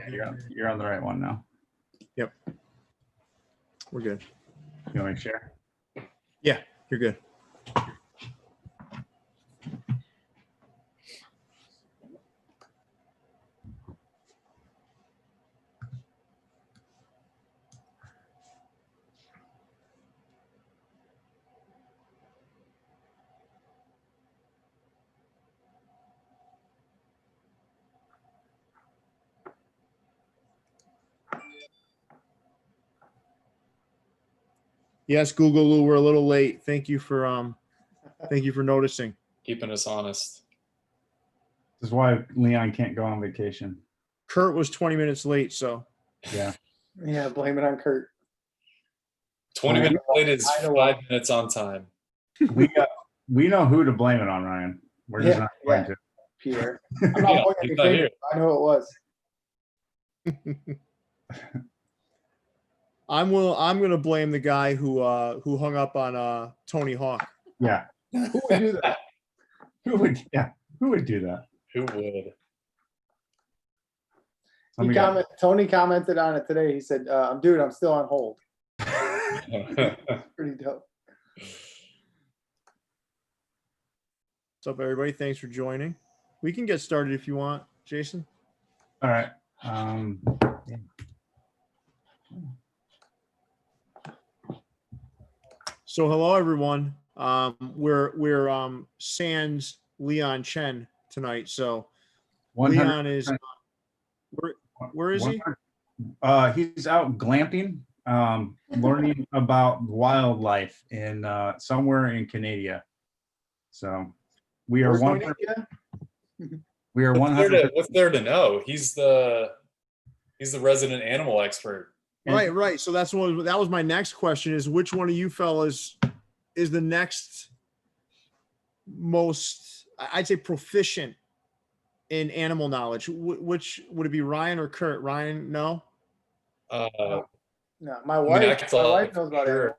Yeah, you're on the right one now. Yep. We're good. You want me to share? Yeah, you're good. Yes, Google Lou, we're a little late. Thank you for noticing. Keeping us honest. This is why Leon can't go on vacation. Kurt was 20 minutes late, so Yeah. Yeah, blame it on Kurt. 20 minutes late is 5 minutes on time. We know who to blame it on, Ryan. We're just not going to. Pierre. I'm not pointing any fingers. I know it was. I'm going to blame the guy who hung up on Tony Hawk. Yeah. Who would do that? Who would do that? Who would? Tony commented on it today. He said, dude, I'm still on hold. Pretty dope. What's up, everybody? Thanks for joining. We can get started if you want, Jason. All right. So hello, everyone. We're sans Leon Chen tonight. So 100%. Leon is where is he? He's out glamping, learning about wildlife in somewhere in Canada. So we are one. We are 100%. What's there to know? He's the resident animal expert. Right. So that was my next question: is which one of you fellas is the next most, I'd say, proficient in animal knowledge? Which would it be, Ryan or Kurt? Ryan, no. No, my wife knows about animals.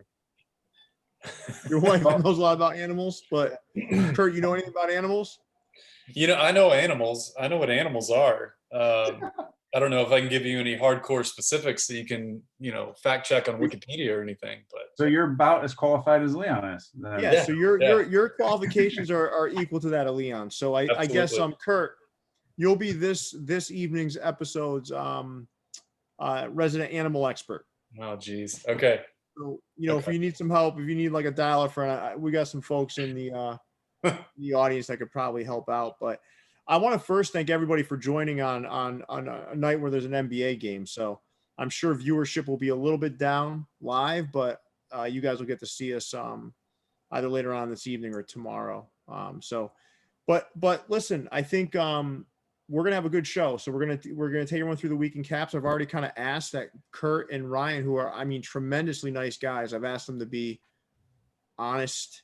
Your wife knows a lot about animals, but Kurt, you know anything about animals? I know animals. I know what animals are. I don't know if I can give you any hardcore specifics so you can, fact check on Wikipedia or anything. But so you're about as qualified as Leon is. Yeah. So your qualifications are equal to that of Leon. So I guess Kurt, you'll be this evening's episode's resident animal expert. Oh, geez. Okay. So if you need some help, if you need like a dial-a friend, we got some folks in the audience that could probably help out. But I want to first thank everybody for joining on a night where there's an NBA game. So I'm sure viewership will be a little bit down live, but you guys will get to see us either later on this evening or tomorrow. But listen, I think we're gonna have a good show. So we're gonna take everyone through the weekend caps. I've already kind of asked that Kurt and Ryan, who are, tremendously nice guys, I've asked them to be honest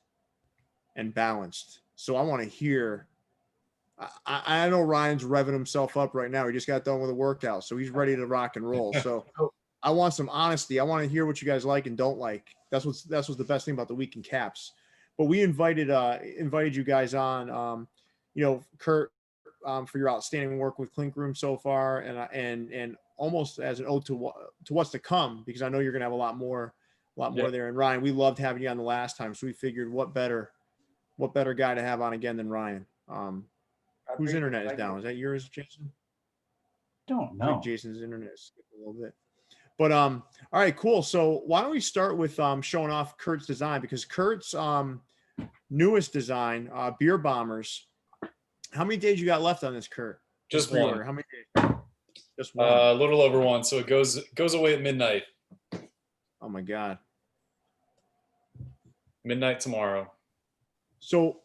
and balanced. So I want to hear. I know Ryan's revving himself up right now. He just got done with a workout, so he's ready to rock and roll. So I want some honesty. I want to hear what you guys like and don't like. That's what's the best thing about the weekend caps. But we invited you guys on, Kurt, for your outstanding work with Clinkroom so far, and almost as an ode to what's to come, because I know you're gonna have a lot more there. And Ryan, we loved having you on the last time, so we figured what better guy to have on again than Ryan. Whose internet is down? Is that yours, Jason? Don't know. Jason's internet is skipping a little bit. But all right, cool. So why don't we start with showing off Kurt's design, because Kurt's newest design, Beer Bombers. How many days you got left on this, Kurt? Just one. How many days? Just one. A little over one. So it goes away at midnight. Oh my God. Midnight tomorrow. So,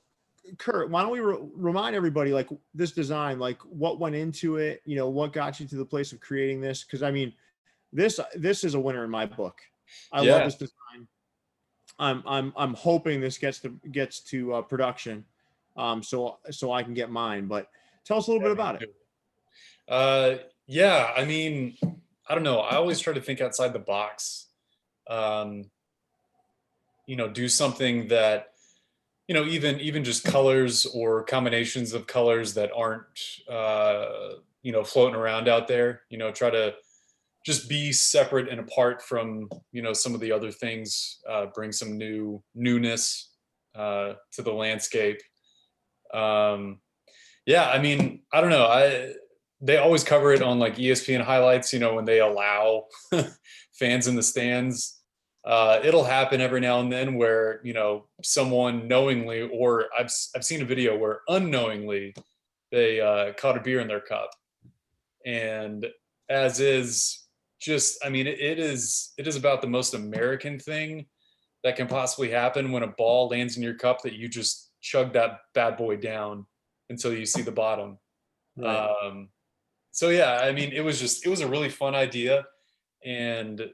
Kurt, why don't we remind everybody, like, this design, like what went into it, what got you to the place of creating this? Because this is a winner in my book. I love this design. I'm hoping this gets to production, so I can get mine. But tell us a little bit about it. I don't know. I always try to think outside the box. Do something that, even just colors or combinations of colors that aren't floating around out there, try to just be separate and apart from, some of the other things, bring some newness to the landscape. Yeah, I mean, I don't know. They always cover it on like ESPN highlights, when they allow fans in the stands. It'll happen every now and then where, someone knowingly, or I've seen a video where unknowingly they caught a beer in their cup. And as is just, I mean, it is about the most American thing that can possibly happen when a ball lands in your cup, that you just chug that bad boy down until you see the bottom. Right. So yeah, I mean, it was a really fun idea, and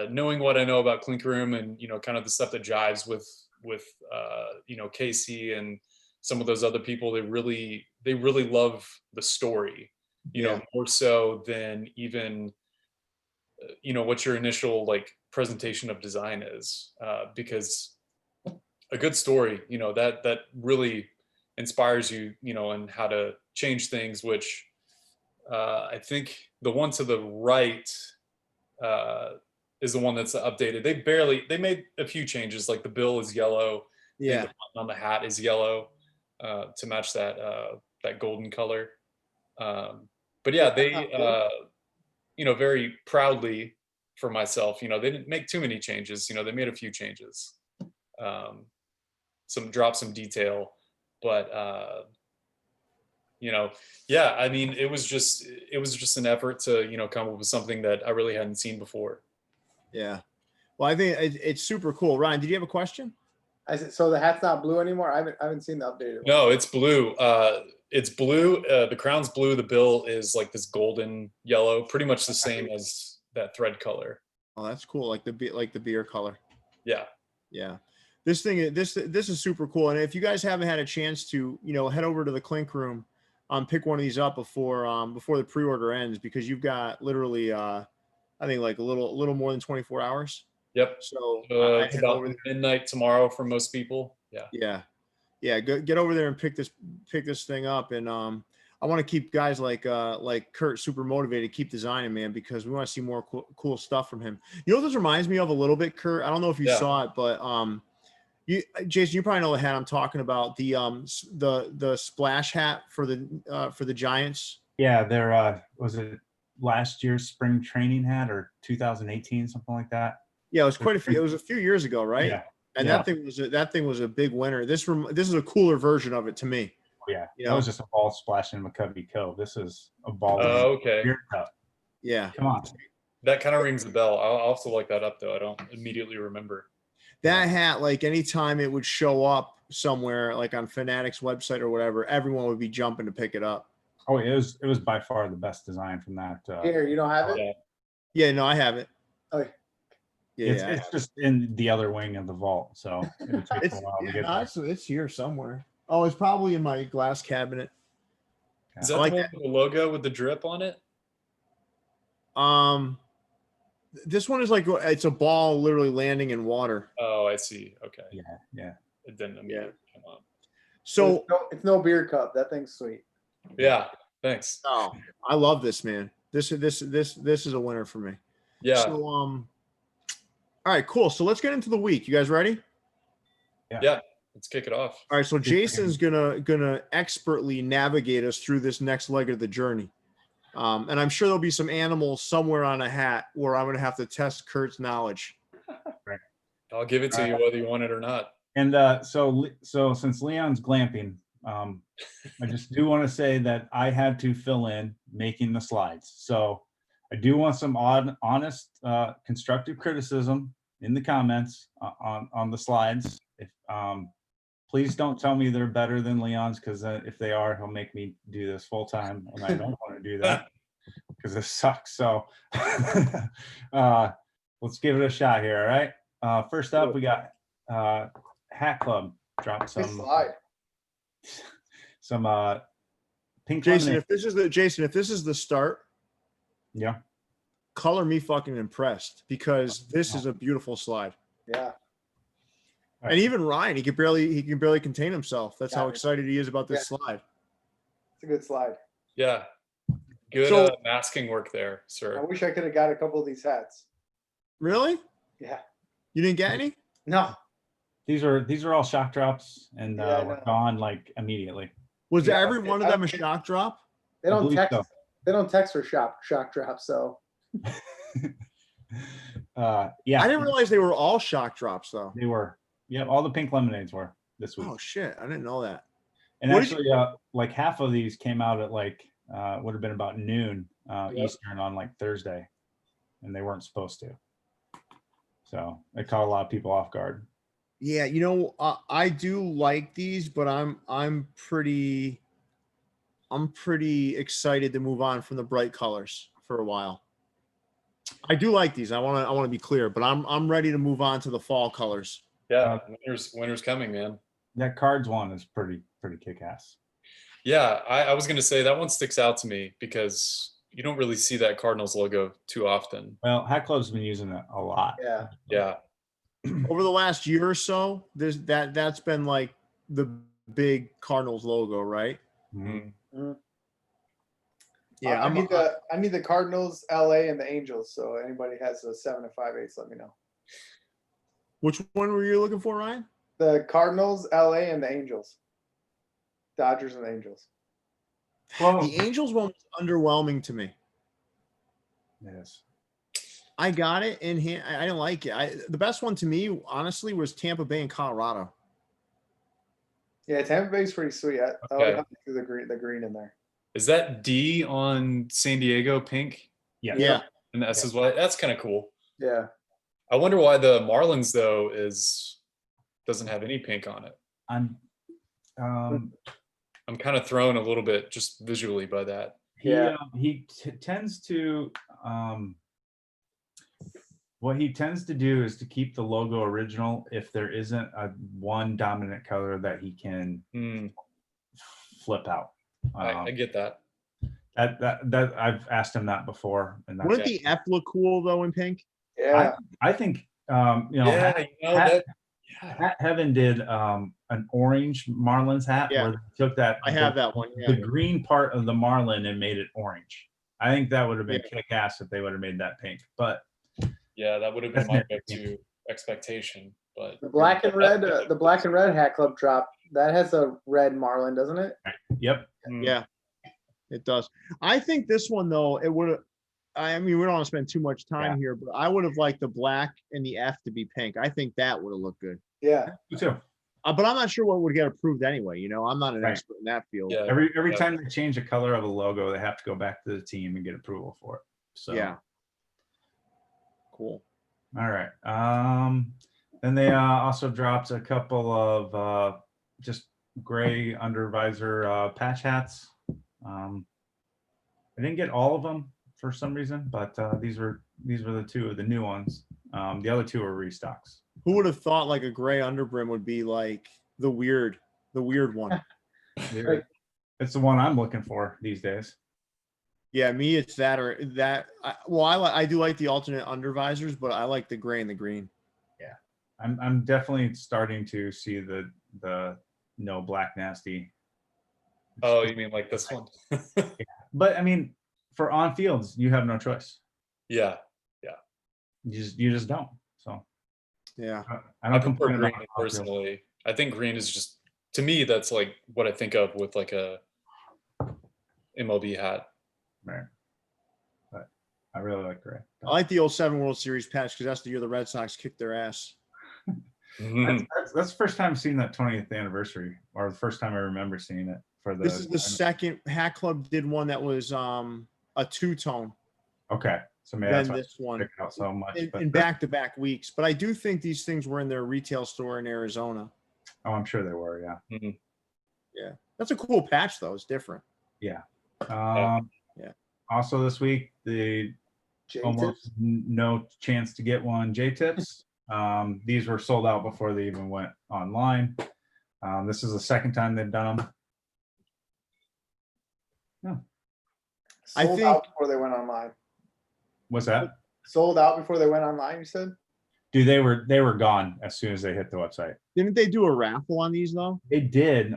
knowing what I know about Clinkroom and kind of the stuff that jives with Casey and some of those other people, they really love the story, more so than even what your initial like presentation of design is, because a good story, that really inspires you, and how to change things, which I think the one to the right is the one that's updated. They made a few changes, like the bill is yellow. Yeah. The button on the hat is yellow to match that golden color. But yeah, they very proudly for myself, they didn't make too many changes. They made a few changes, drop some detail, but yeah, I mean, it was just an effort to come up with something that I really hadn't seen before. Yeah, well, I think it's super cool. Ryan, did you have a question? I said, so the hat's not blue anymore? I haven't seen the updated one. No, it's blue. It's blue. The crown's blue. The bill is like this golden yellow, pretty much the same as that thread color. Oh, that's cool. Like the beer color. Yeah. Yeah. This is super cool. And if you guys haven't had a chance to, head over to the Clinkroom, pick one of these up before the pre-order ends, because you've got literally, I think like a little more than 24 hours. Yep. So it's about midnight tomorrow for most people. Yeah. Yeah. Get over there and pick this thing up. And I want to keep guys like Kurt super motivated, keep designing, man, because we want to see more cool stuff from him. You know what this reminds me of a little bit, Kurt? I don't know if you saw it, but Jason, you probably know the hat I'm talking about. The splash hat for the Giants. Yeah, there was it last year's spring training hat or 2018, something like that. Yeah, it was it was a few years ago, right? Yeah. And that thing was a big winner. This is a cooler version of it to me. Yeah, that was just a ball splashing in McCovey Cove. This is a ball. Okay. Beer cup. Yeah. Come on. That kind of rings the bell. I'll also look that up though. I don't immediately remember. That hat, like anytime it would show up somewhere, like on Fanatics website or whatever, everyone would be jumping to pick it up. Oh, it was by far the best design from that. Here, you don't have it? Yeah, no, I have it. Okay. Yeah, it's just in the other wing of the vault, so it takes a while to get there. It's here somewhere. Oh, it's probably in my glass cabinet. Is that the one with the logo with the drip on it? This one is like, it's a ball literally landing in water. Oh, I see. Okay. Yeah. It didn't immediately come up. So it's no beer cup. That thing's sweet. Yeah. Thanks. Oh, I love this, man. This is a winner for me. Yeah. So all right, cool. So let's get into the week. You guys ready? Yeah. Let's kick it off. All right. So Jason's gonna expertly navigate us through this next leg of the journey. And I'm sure there'll be some animals somewhere on a hat where I'm going to have to test Kurt's knowledge. Right. I'll give it to you whether you want it or not. And so since Leon's glamping, I just do want to say that I had to fill in making the slides. So I do want some honest, constructive criticism in the comments on the slides. If please don't tell me they're better than Leon's, because if they are, he'll make me do this full time, and I don't want to do that because this sucks. So let's give it a shot here. All right. First up, we got Hat Club. Drop some pink. Jason, lemonade. if this is the start, Yeah. color me fucking impressed, because this is a beautiful slide. Yeah. And even Ryan, he can barely contain himself. That's how excited he is about this slide. It's a good slide. Yeah. Good So- masking work there, I sir. wish I could have got a couple of these hats. Really? Yeah. You didn't get any? No. These are all shock drops, and Yeah, I were know. gone like immediately. Was Yeah, every one of I- them a shock drop? They I don't believe text. so. They don't text for shock drops. So Yeah, I didn't realize they were all shock drops though. they were. Yep, all the pink lemonades were this week. Oh shit, I didn't know that. And what did actually, like half of these came out at like would have been about noon Yep. Eastern on like Thursday, and they weren't supposed to. So it caught a lot of people off guard. Yeah, you know, I do like these, but I'm pretty excited to move on from the bright colors for a while. I do like these. I want to be clear, but I'm ready to move on to the fall colors. Yeah, winter's coming, man. That cards one is pretty kick-ass. Yeah, I was gonna say that one sticks out to me because you don't really see that Cardinals logo too often. Well, Hat Club's been using it a lot. yeah. Yeah, Over the last year or so, that's been like the big Cardinals logo, right? Mhm. Yeah, I need the Cardinals, LA, and the Angels. So anybody has a 7 and 5/8, let me know. which one were you looking for, Ryan? The Cardinals, LA, and the Angels. Dodgers and Angels. Well, The Angels one was underwhelming to me. yes. I got it in hand. I didn't like it. The best one to me, honestly, was Tampa Bay and Colorado. Yeah, Tampa Bay's pretty sweet. I Okay. like how they threw the green in there. is that D on San Diego pink Yes. Yeah. and the S is white? That's kind of cool. Yeah. I wonder why the Marlins though doesn't have any pink on it. I'm I'm kind of thrown a little bit just visually by that. he tends to what he tends to do is to keep the logo original if there isn't a one dominant color that he can flip out. I get that. That I've asked him that before, and that's, Wouldn't the F look cool though in pink? Yeah. I think Yeah, Hat Heaven did an orange Marlins hat Yeah. where they took that I have that one. the Yeah. green part of the Marlin and made it orange. I think that would have been Yeah. kick ass if they would have made that pink. But Yeah, that would have been my go-to expectation. But The black and red Hat Club drop that has a red Marlin, doesn't it? yep, Yeah, it does. I think this one though, it would have. I mean, we don't want to spend too much time here, but I would have liked the black and the F to be pink. I think that would have looked good. Yeah. me too. But I'm not sure what would get approved anyway. You know, I'm not an Right. expert in that field. Yeah, Every Yeah. time they change the color of a logo, they have to go back to the team and get approval for it. So Yeah. Cool. all right. Then they also dropped a couple of just gray under visor patch hats. I didn't get all of them for some reason, but these were the two of the new ones. The other two are restocks. Who would have thought like a gray underbrim would be like the weird one? It's the one I'm looking for these days. Yeah, me, it's that or that. I do like the alternate under visors, but I like the gray and the green. I'm definitely starting to see the no black nasty. Oh, you mean like this one? But I mean, for on fields, you have no choice. Yeah, You just don't. So Yeah. I I don't prefer complain green about on field. personally. I think green is just, to me, that's like what I think of with like a MLB hat. Right. But I really like gray. I like the 07 World Series patch because that's the year the Red Sox kicked their ass. That's the first time I've seen that 20th anniversary, or the first time I remember seeing it for the. This is the second. Hat Club did one that was a two-tone. Okay, so maybe that's Then why this one I pick out so much. in back-to-back weeks. But I do think these things were in their retail store in Arizona. Oh, I'm sure they were. Yeah. Mhm. Yeah, that's a cool patch though. It's different. Yeah. Yeah. Also this week, the almost no chance to get one J tips. These were sold out before they even went online. This is the second time they've done them. I Sold think- out before they went online. What's that? Sold out before they went online, you said? Dude, they were gone as soon as they hit the website. Didn't they do a raffle on these though? They did.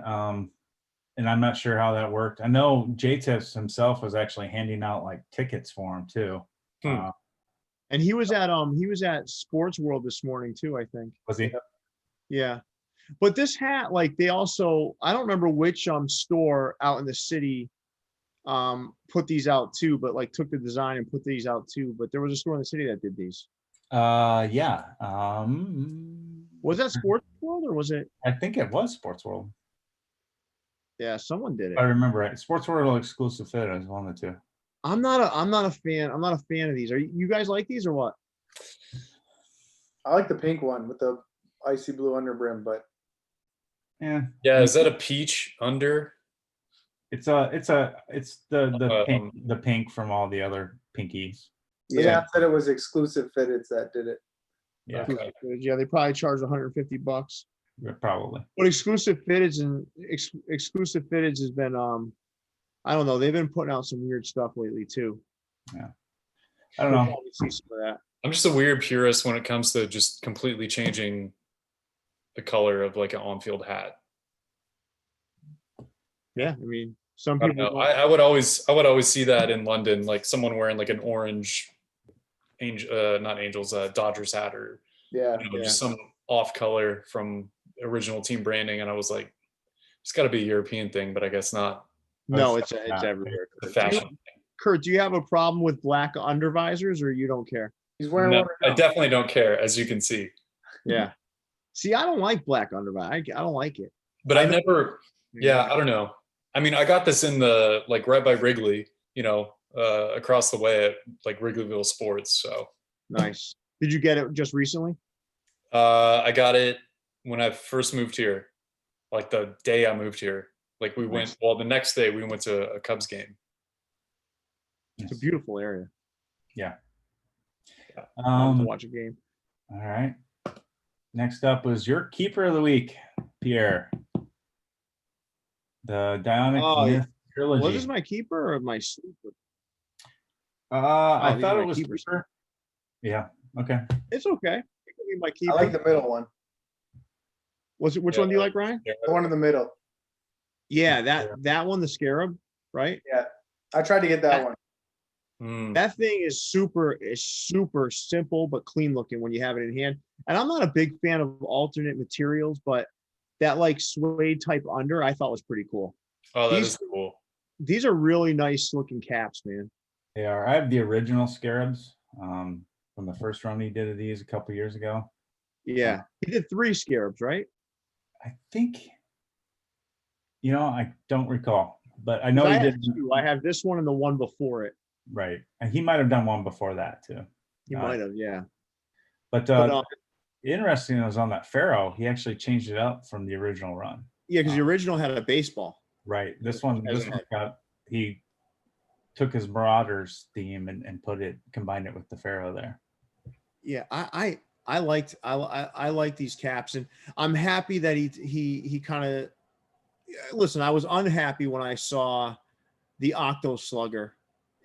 and I'm not sure how that worked. I know J-Tips himself was actually handing out like tickets for him too. Hmm. And he was at Sports World this morning too, I think. Was he? Yeah. But this hat, like they also, I don't remember which store out in the city put these out too, but like took the design and put these out too. But there was a store in the city that did these. Yeah. Was that Sports World or was it? I think it was Sports World. Yeah, someone did If I it. remember right. Sports World exclusive fit is one of the two. I'm not a fan of these. Are you guys like these or what? I like the pink one with the icy blue underbrim, but Yeah. Yeah, is that a peach under? It's the pink from all the other pinkies. Leon said it was exclusive fitteds that did it. Yeah, Okay. Yeah, they probably charged $150. probably. But exclusive fitteds has been I don't know, they've been putting out some weird stuff lately too. Yeah. I don't know. See some of that. I'm just a weird purist when it comes to just completely changing the color of like an on-field hat. Yeah, I mean, some I don't people know. I would always see that in London, like someone wearing like an orange not Angels, Dodgers hat, or Yeah. just some off color from original team branding, and I was like, it's got to be a European thing, but I guess not. No, it's not. everywhere. The fashion. Kurt, do you have a problem with black undervisors or you don't care? He's wearing No, one right I now. definitely don't care, as you can see. Yeah. See, I don't like black undervisor. I don't like it. But I've never. Yeah, I don't know. I mean, I got this in the like right by Wrigley, across the way at like Wrigleyville Sports. So Nice. Did you get it just recently? I got it when I first moved here, like the day I moved here. Like we went. Well, the next day we went to a Cubs game. It's a beautiful area. Yeah. To watch a game. All right. Next up was your keeper of the week, Pierre. The Dionic Myth trilogy. Was this my keeper or my sleeper? I these thought are it my was keepers. keeper. Yeah. Okay. It's okay. It could be my keeper. I like the middle one. Which one do you like, Ryan? The one in the middle. Yeah, that one, the Scarab, right? Yeah. I tried to get that one. That thing is super simple but clean looking when you have it in hand. And I'm not a big fan of alternate materials, but that like suede type under I thought was pretty cool. Oh, that is cool. These are really nice looking caps, man. They are. I have the original Scarabs from the first run he did of these a couple years ago. Yeah, he did 3 Scarabs, right? I think. I don't recall, but I know he did. 2. I have this one and the one before it. Right, and he might have done one before that too. He might have, yeah. But interesting was on that Pharaoh, he changed it up from the original run. Yeah, because the original had a baseball. Right. This one he took his Marauders theme and combined it with the Pharaoh there. Yeah, I like these caps, and I'm happy that he kind of listen. I was unhappy when I saw the Octo Slugger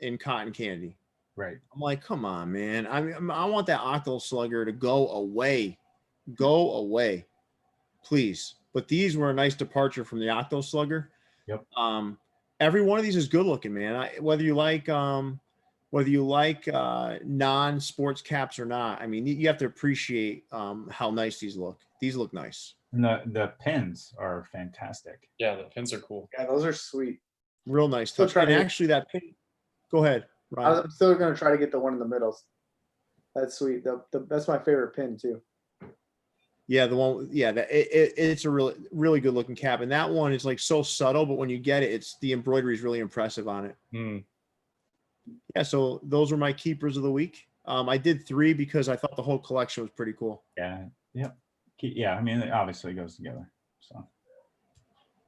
in Cotton Candy. Right. I'm like, come on, man. I want that Octo Slugger to go away, please. But these were a nice departure from the Octo Slugger. Yep. Every one of these is good looking, man. Whether you like non-sports caps or not, I mean, you have to appreciate how nice these look. These look nice. And the pins are fantastic. Yeah, the pins are cool. Yeah, those are sweet. Real nice touch. And actually, that pin. Go ahead, Ryan. I'm still gonna try to get the one in the middle. That's sweet. That's my favorite pin too. Yeah, the one. Yeah, it's a really good looking cap, and that one is like so subtle, but when you get it, the embroidery is really impressive on it. Yeah, so those were my keepers of the week. I did 3 because I thought the whole collection was pretty cool. Yeah. Yep. Yeah. I mean, it obviously goes together. So,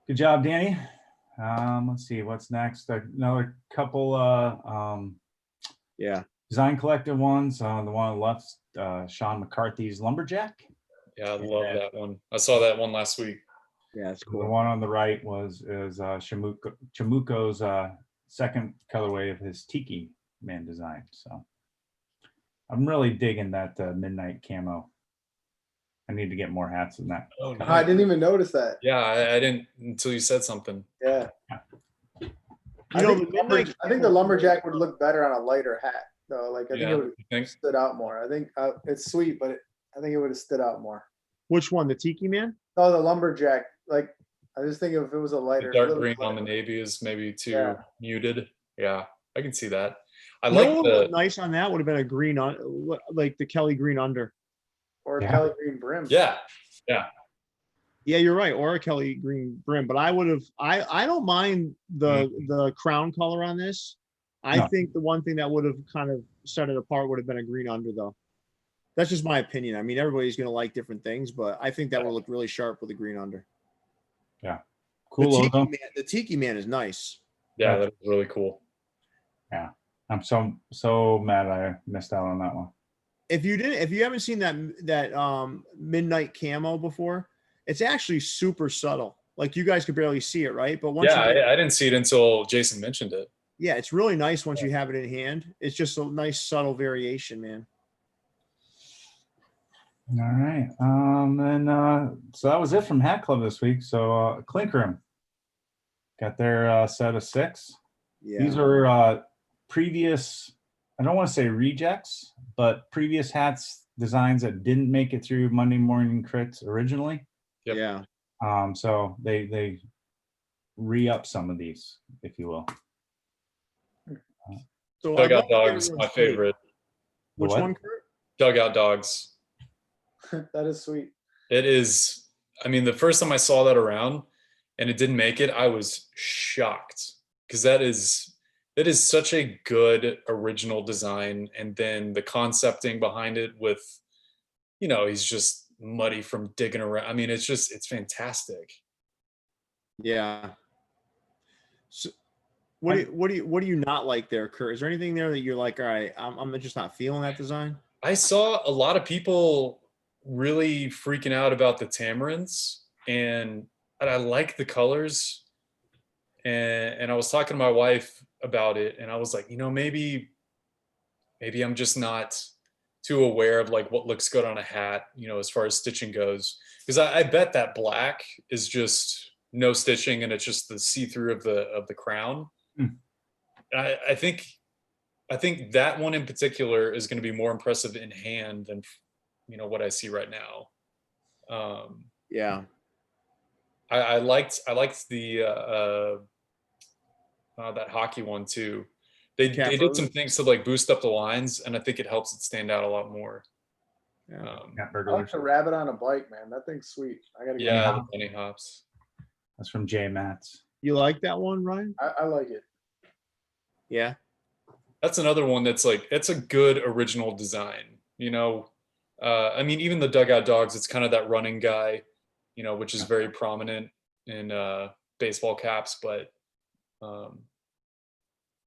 good job, Danny. Let's see what's next. Another couple. Design Collective ones. The one on the left, Sean McCarthy's Lumberjack. Yeah, I love that one. I saw that one last week. Yeah, it's cool. The one on the right is Chamuko's second colorway of his Tiki Man design. So I'm really digging that midnight camo. I need to get more hats than that. Oh, no. I didn't even notice that. Yeah, I didn't until you said something. Yeah. You know, the midnight I think the lumberjack would look better on a lighter hat, though. Like I think Yeah, it would you have think? stood out more. I think it's sweet, but I think it would have stood out more. Which one? The Tiki Man? Oh, the lumberjack. Like I just think if it was a The lighter, dark little green on the lighter. navy is maybe too Yeah. muted. Yeah, I can see that. I You know like what would the look nice on that would have been a green on, like the Kelly green under. Or a Yeah. Kelly green brim. yeah. Yeah, you're right. Or a Kelly green brim, but I would have. I don't mind the crown color on this. I No. think the one thing that would have kind of set it apart would have been a green under, though. That's just my opinion. I mean, everybody's going to like different things, but I think that would look really sharp with a green under. Cool logo. The Tiki Man is nice. Yeah, that was really cool. I'm so mad I missed out on that one. If you haven't seen that midnight camo before, it's actually super subtle. Like you guys could barely see it, right? But once Yeah, you get, I didn't see it until Jason mentioned it. yeah, it's really nice once you have it in hand. It's just a nice subtle variation, man. All right. So that was it from Hat Club this week. So Clinkroom got their set of 6. Yeah. These are previous, I don't want to say rejects, but previous hats designs that didn't make it through Monday Morning Crits originally. Yep. Yeah. So they re-up some of these, if you will. So Dugout I love Dogs, everyone's my take. favorite. Which What? one, Kurt? Dugout Dogs. That is sweet. It is. I mean, the first time I saw that around and it didn't make it, I was shocked because that is such a good original design. And then the concepting behind it with, he's just muddy from digging around. I mean, it's fantastic. Yeah. So what do you not like there, Kurt? Is there anything there that you're like, all right, I'm just not feeling that design? I saw a lot of people really freaking out about the tamarins, and I like the colors. And I was talking to my wife about it, and I was like, maybe I'm just not too aware of like what looks good on a hat, as far as stitching goes. Because I bet that black is just no stitching, and it's just the see-through of the crown. I think that one in particular is going to be more impressive in hand than what I see right now. Yeah. I liked the that hockey one too. They did some things to like boost up the lines, and I think it helps it stand out a lot more. Yeah. I like the rabbit on a bike, man. That thing's sweet. I gotta get Yeah, the bunny hops. That's from J Mats. You like that one, Ryan? I like it. Yeah. That's another one that's like, it's a good original design. I mean, even the Dugout Dogs, it's kind of that running guy, which is very prominent in baseball caps. But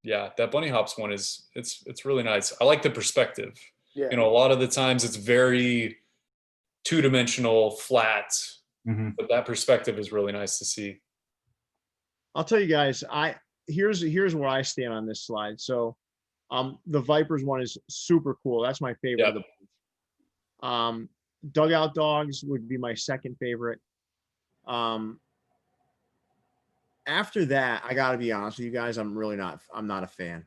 yeah, that bunny hops one it's really nice. I like the perspective. Yeah. A lot of the times it's very two-dimensional, flat, but that perspective is really nice to see. I'll tell you guys, here's where I stand on this slide. So the Vipers one is super cool. That's my favorite of the bunch. Dugout Dogs would be my second favorite. After that, I gotta be honest with you guys, I'm not a fan.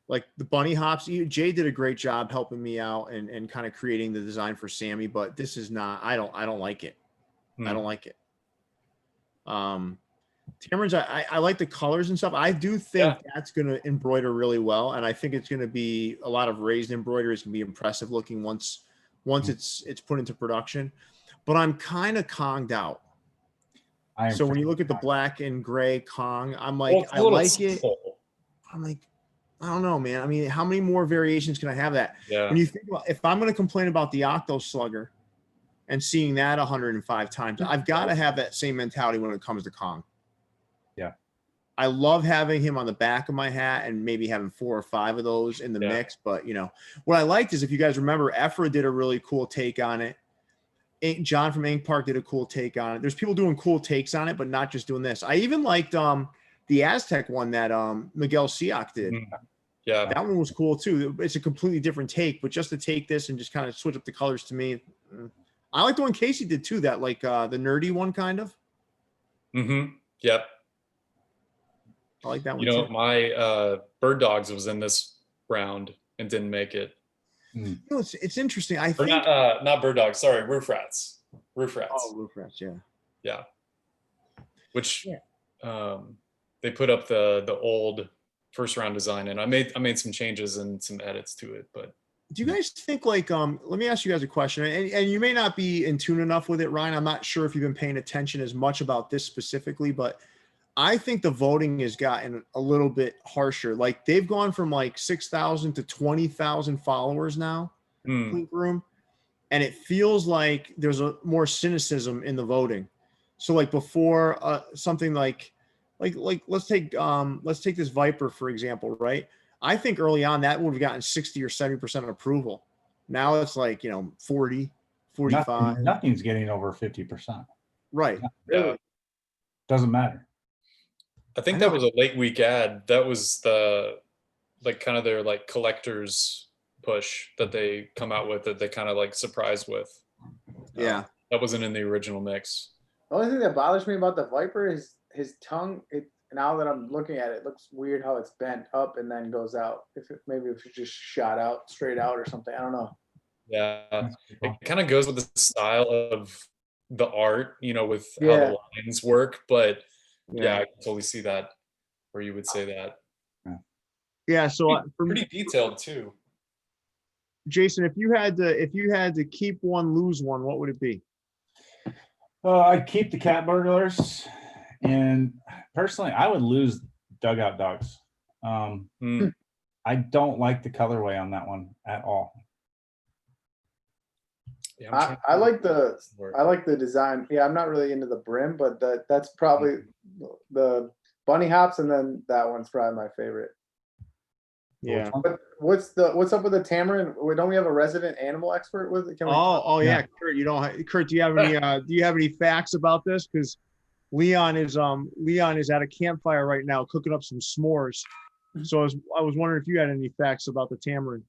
Like the bunny hops, Jay did a great job helping me out and kind of creating the design for Sammy, but this is not, I don't like it. I don't like it. Tamarins, I like the colors and stuff. I do think that's going to embroider really well. And I think it's going to be a lot of raised embroidery. It's going to be impressive looking once it's put into production, but I'm kind of Konged out. So when you look at the black and gray Kong, I'm like, I like it. I'm like, I don't know, man. I mean, how many more variations can I have that? Yeah. When you think about, if I'm going to complain about the Octo Slugger and seeing that 105 times, I've got to have that same mentality when it comes to Kong. Yeah. I love having him on the back of my hat and maybe having 4 or 5 of those in the mix. But, what I liked is, if you guys remember, Ephra did a really cool take on it. John from Ink Park did a cool take on it. There's people doing cool takes on it, but not just doing this. I even liked the Aztec one that Miguel Siak did. Yeah. That one was cool too. It's a completely different take, but just to take this and just kind of switch up the colors, to me, I like the one Casey did too. That like the nerdy one, kind of. Mm-hmm. Yep. I like that one You know, too. my Bird Dogs was in this round and didn't make it. You know, it's interesting. I Or think. not Bird Dogs. Sorry, Roof Rats. Roof Rats. Oh, roof rats. Yeah. Yeah. Which Yeah. they put up the old first round design, and I made some changes and some edits to it. But Do you guys think let me ask you guys a question, and you may not be in tune enough with it, Ryan. I'm not sure if you've been paying attention as much about this specifically, but I think the voting has gotten a little bit harsher. Like they've gone from like 6,000 to 20,000 followers now, Clinkroom, and it feels like there's a more cynicism in the voting. So like before, something like let's take this Viper for example, right? I think early on that would have gotten 60 or 70% approval. Now it's like 40, 45. Nothing's getting over 50%. Right. yeah, Doesn't matter. I think that was a late week ad. That was the kind of their like collectors push that they come out with, that they kind of like surprised with. Yeah. That wasn't in the original mix. The only thing that bothers me about the Viper is his tongue. Now that I'm looking at it, it looks weird how it's bent up and then goes out. Maybe if it just shot out straight out or something. I don't know. Yeah, it kind of goes with the style of the art, with how Yeah. the lines work. But yeah, I can totally see that where you would say that. Yeah. So Pretty detailed too. Jason, if you had to keep one, lose one, what would it be? I'd keep the cat burglars, and personally, I would lose dugout dogs. I don't like the colorway on that one at all. Yeah, I like the design. Yeah, I'm not really into the brim, but that's probably the bunny hops, and then that one's probably my favorite. Yeah. But what's up with the tamarin? Don't we have a resident animal expert with it? Yeah, Kurt. Kurt, do you have any facts about this? Because Leon is at a campfire right now cooking up some s'mores. So I was wondering if you had any facts about the tamarin.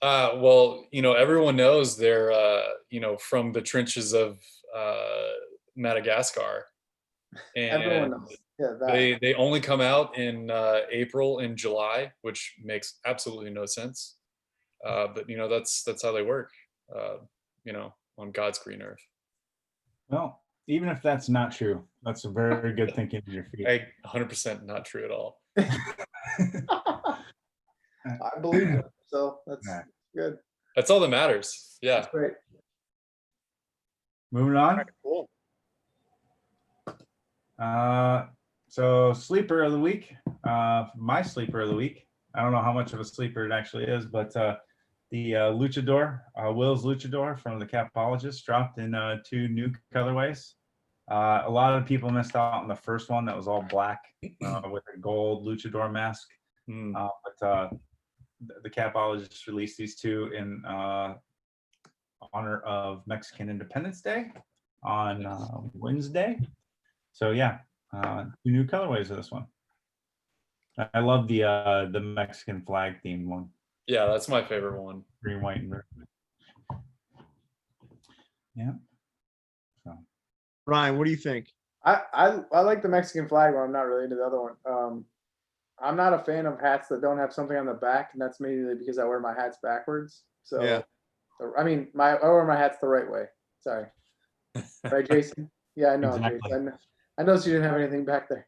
Well, everyone knows they're from the trenches of Madagascar, and Everyone knows. Yeah, that. they only come out in April and July, which makes absolutely no sense. But that's how they work. On God's green earth. Well, even if that's not true, that's a very good thinking of your feet. 100% not true at all. I believe it. So that's good. That's all that matters. Yeah. That's great. Moving on. Cool. So sleeper of the week. My sleeper of the week. I don't know how much of a sleeper it actually is, but the Luchador, Will's Luchador from the Capologist, dropped in 2 new colorways. A lot of people missed out on the first one that was all black with a gold Luchador mask. But the Capologist released these 2 in honor of Mexican Independence Day on Wednesday. So yeah, 2 new colorways of this one. I love the Mexican flag themed one. Yeah, that's my favorite one. Green, white, and red. Yeah. So. Ryan, what do you think? I like the Mexican flag one. I'm not really into the other one. I'm not a fan of hats that don't have something on the back, and that's mainly because I wear my hats backwards. So, yeah. I mean, I wear my hats the right way. Sorry, right, Jason? Yeah, I know. Exactly. Jason. I noticed you didn't have anything back there.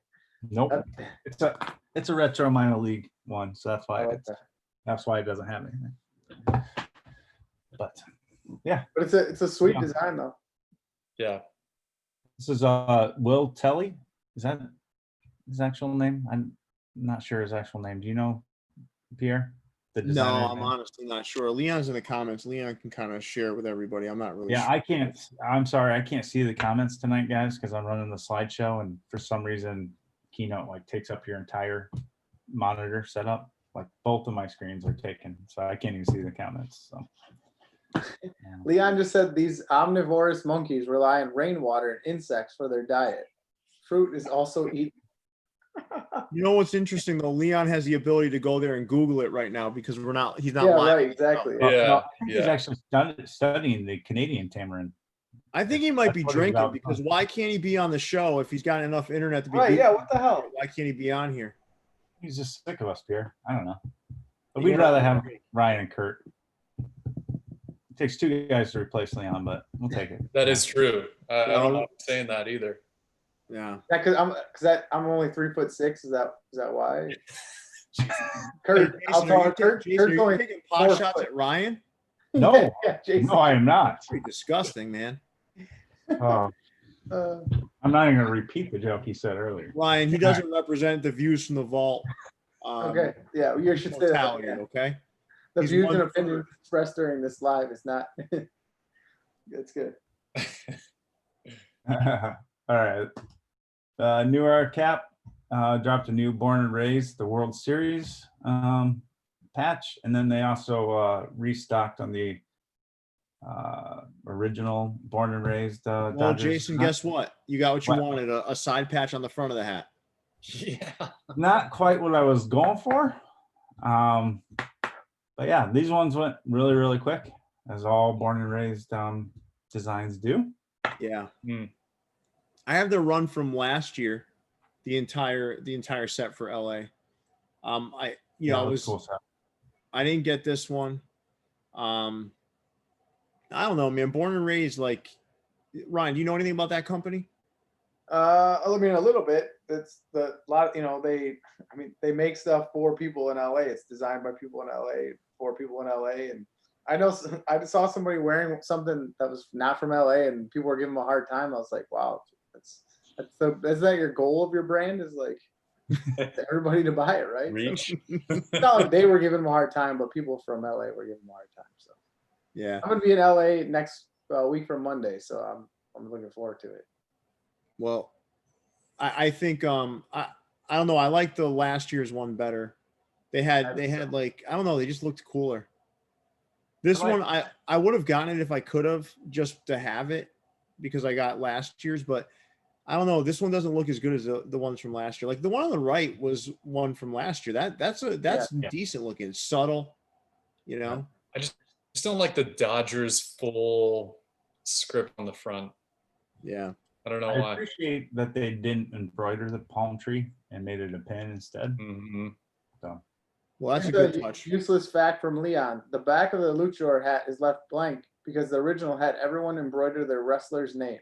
Nope. It's a retro minor league one, so that's why that's why it doesn't have anything. But yeah. But it's a sweet design though. Yeah. This is Will Telly. Is that his actual name? I'm not sure his actual name. Do you know, Pierre? No, I'm honestly not sure. Leon's in the comments. Leon can kind of share with everybody. I'm not really sure. I'm sorry, I can't see the comments tonight, guys, because I'm running the slideshow, and for some reason Keynote takes up your entire monitor setup. Both of my screens are taken, so I can't even see the comments. So Leon just said these omnivorous monkeys rely on rainwater and insects for their diet. Fruit is also eaten. You know what's interesting though? Leon has the ability to go there and Google it right now because he's not Yeah, live. right, exactly. Well, Yeah, no, I think he's yeah. actually studying the Canadian tamarin. I think he might be That's what he's drinking out because on. why can't he be on the show if he's got enough internet to be Right, yeah, Googling what the hell? it? Why can't he be on here? He's just sick of us, Pierre. I don't know. But Yeah. we'd rather have Ryan and Kurt. It takes two guys to replace Leon, but we'll take it. That is true. I don't Well- know saying that either. Yeah. That because I'm only 3'6". Is that why? Kurt, I'll tell her. Kurt's Jason, are you only taking pot 4 shots foot. at Ryan? No, Yeah, Jason. no, I am not. Pretty disgusting, man. Oh, Uh, I'm not even going to repeat the joke he said earlier. Ryan, he doesn't represent the views from the vault. okay, yeah, you should say that. Totality, Yeah. okay? The He's views one and opinions expressed during this live is not. It's good. All right. New Era Cap dropped a new Born and Raised the World Series patch, and then they also restocked on the original Born and Raised. Well, Dodgers. Jason, guess what? You got what you What? wanted, a side patch on the front of the hat. Yeah. Not quite what I was going for. But yeah, these ones went really, really quick, as all Born and Raised designs do. Yeah. Hmm. I have the run from last year, the entire set for LA. I that's cool stuff. I didn't get this one. I don't know, man. Born and Raised, like, Ryan, do you know anything about that company? I mean, a little bit. It's the lot. They make stuff for people in LA. It's designed by people in LA for people in LA. And I know I saw somebody wearing something that was not from LA, and people were giving them a hard time. I was like, wow, is that your goal of your brand? Is like everybody to buy it, right? Reach. So, not like they were giving them a hard time, but people from LA were giving them a hard time. So Yeah. I'm gonna be in LA next week from Monday, so I'm looking forward to it. Well, I think I don't know. I like the last year's one better. They had like, I don't know, they just looked cooler. This one I would have gotten it if I could have, just to have it, because I got last year's, but I don't know. This one doesn't look as good as the ones from last year. Like the one on the right was one from last year. That's decent looking, subtle, you know. I just don't like the Dodgers full script on the front. Yeah. I don't know I why. appreciate that they didn't embroider the palm tree and made it a pin instead. Mhm. So Well, that's a Here's good touch. Useless fact from Leon: the back of the luchador hat is left blank because the original had everyone embroider their wrestler's name.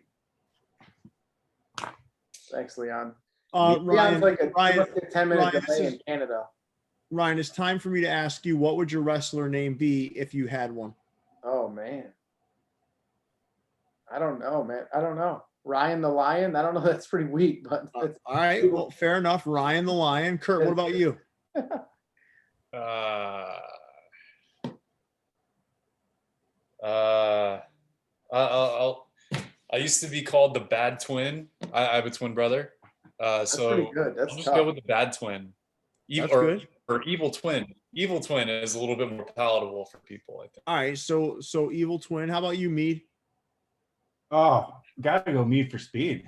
Thanks, Leon. Leon's Ryan, like a 10-minute Ryan, delay in Canada. Ryan, it's time for me to ask you, what would your wrestler name be if you had one? Oh man, I don't know, man. I don't know. Ryan the Lion. I don't know. That's pretty weak, but All right. Well, fair enough. Ryan the Lion. Kurt, what about you? I used to be called the Bad Twin. I have a twin brother. that's So pretty good. That's I'll just tough. go with the Bad Twin. That's Or, good. or Evil Twin. Evil Twin is a little bit more palatable for people, I think. All right. So Evil Twin. How about you, Mead? oh, gotta go Mead for Speed.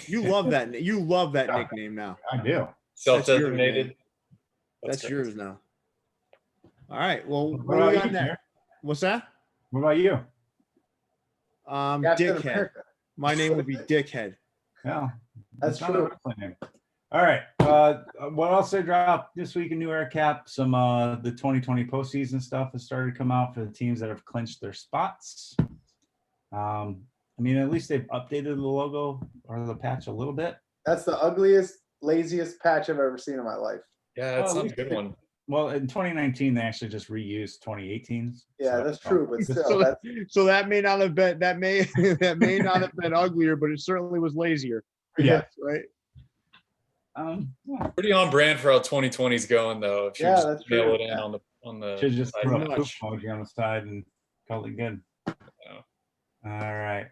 You love that. You love that nickname now. I do. Self-designated. That's great. yours now. All right. Well, What what do we about got you, next? Pierre? What's that? What about you? Captain Dickhead. America. My name would be Dickhead. Yeah, That's not a true. wrestling name. All right. What else I dropped this week in New Era Cap? Some the 2020 postseason stuff has started to come out for the teams that have clinched their spots. I mean, at least they've updated the logo or the patch a little bit. That's the ugliest, laziest patch I've ever seen in my life. Yeah, it's Well, not a good one. Well, in 2019, they actually just reused 2018's. Yeah, so- that's true, but still, So, that's so that may not have been that may not have been uglier, but it certainly was lazier. Yeah. Right. Yeah. Pretty on brand for how 2020 is going, though. If you Yeah, just that's nail true. it in on the Should just side throw a patch. poop emoji on the side and call it good. Yeah. All right.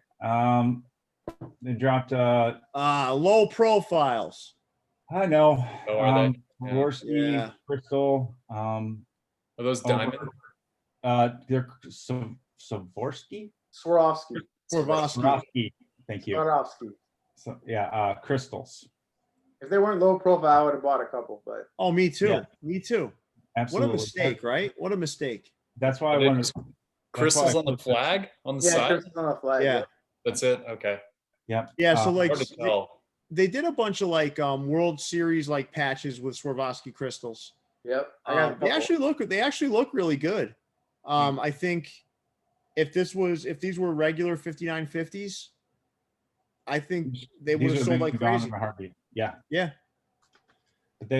They dropped Low profiles. I know. Oh, are they? Yeah. Jaworski, Yeah. Crystal, Are those diamond? they're Swarovski. Swarovski. Swarovski. Thank you. Swarovski. So yeah, crystals. If they weren't low profile, I would have bought a couple, but Oh, me too. Yeah. Me too. Absolutely. What a mistake, right? What a mistake. That's why I Are they wanted. just crystals on the flag on the yeah, side? Chris is on the flag. Yeah. That's it. Okay. Yep. Yeah. So like Hard to tell. they did a bunch of like World Series like patches with Swarovski crystals. Yep. I got a They couple. actually look really good. I think if these were regular 5950s, I think they would have These sold are like gone crazy. in a heartbeat. Yeah. Yeah. But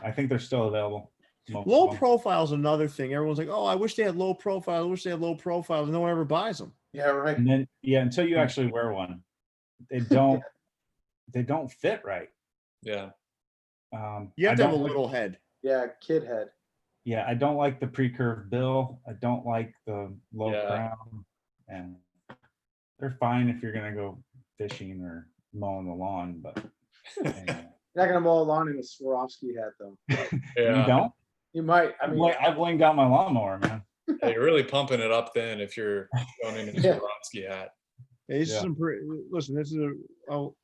I think they're still available. Most Low of them. profile is another thing. Everyone's like, oh, I wish they had low profile. I wish they had low profiles. No one ever buys them. Yeah, right. And then until you actually wear one, they don't fit right. Yeah. You have I to have a don't like- little head. Yeah, kid head. Yeah, I don't like the pre-curved bill. I don't like the low Yeah. crown, and they're fine if you're gonna go fishing or mowing the lawn, but anyway. You're not gonna mow a lawn in a Swarovski hat though. Yeah. You don't? You might. I mean, I've blinged out my lawnmower, man. Yeah, you're really pumping it up then if you're going into the Yeah. Swarovski hat. Hey, this is Yeah. some listen, this is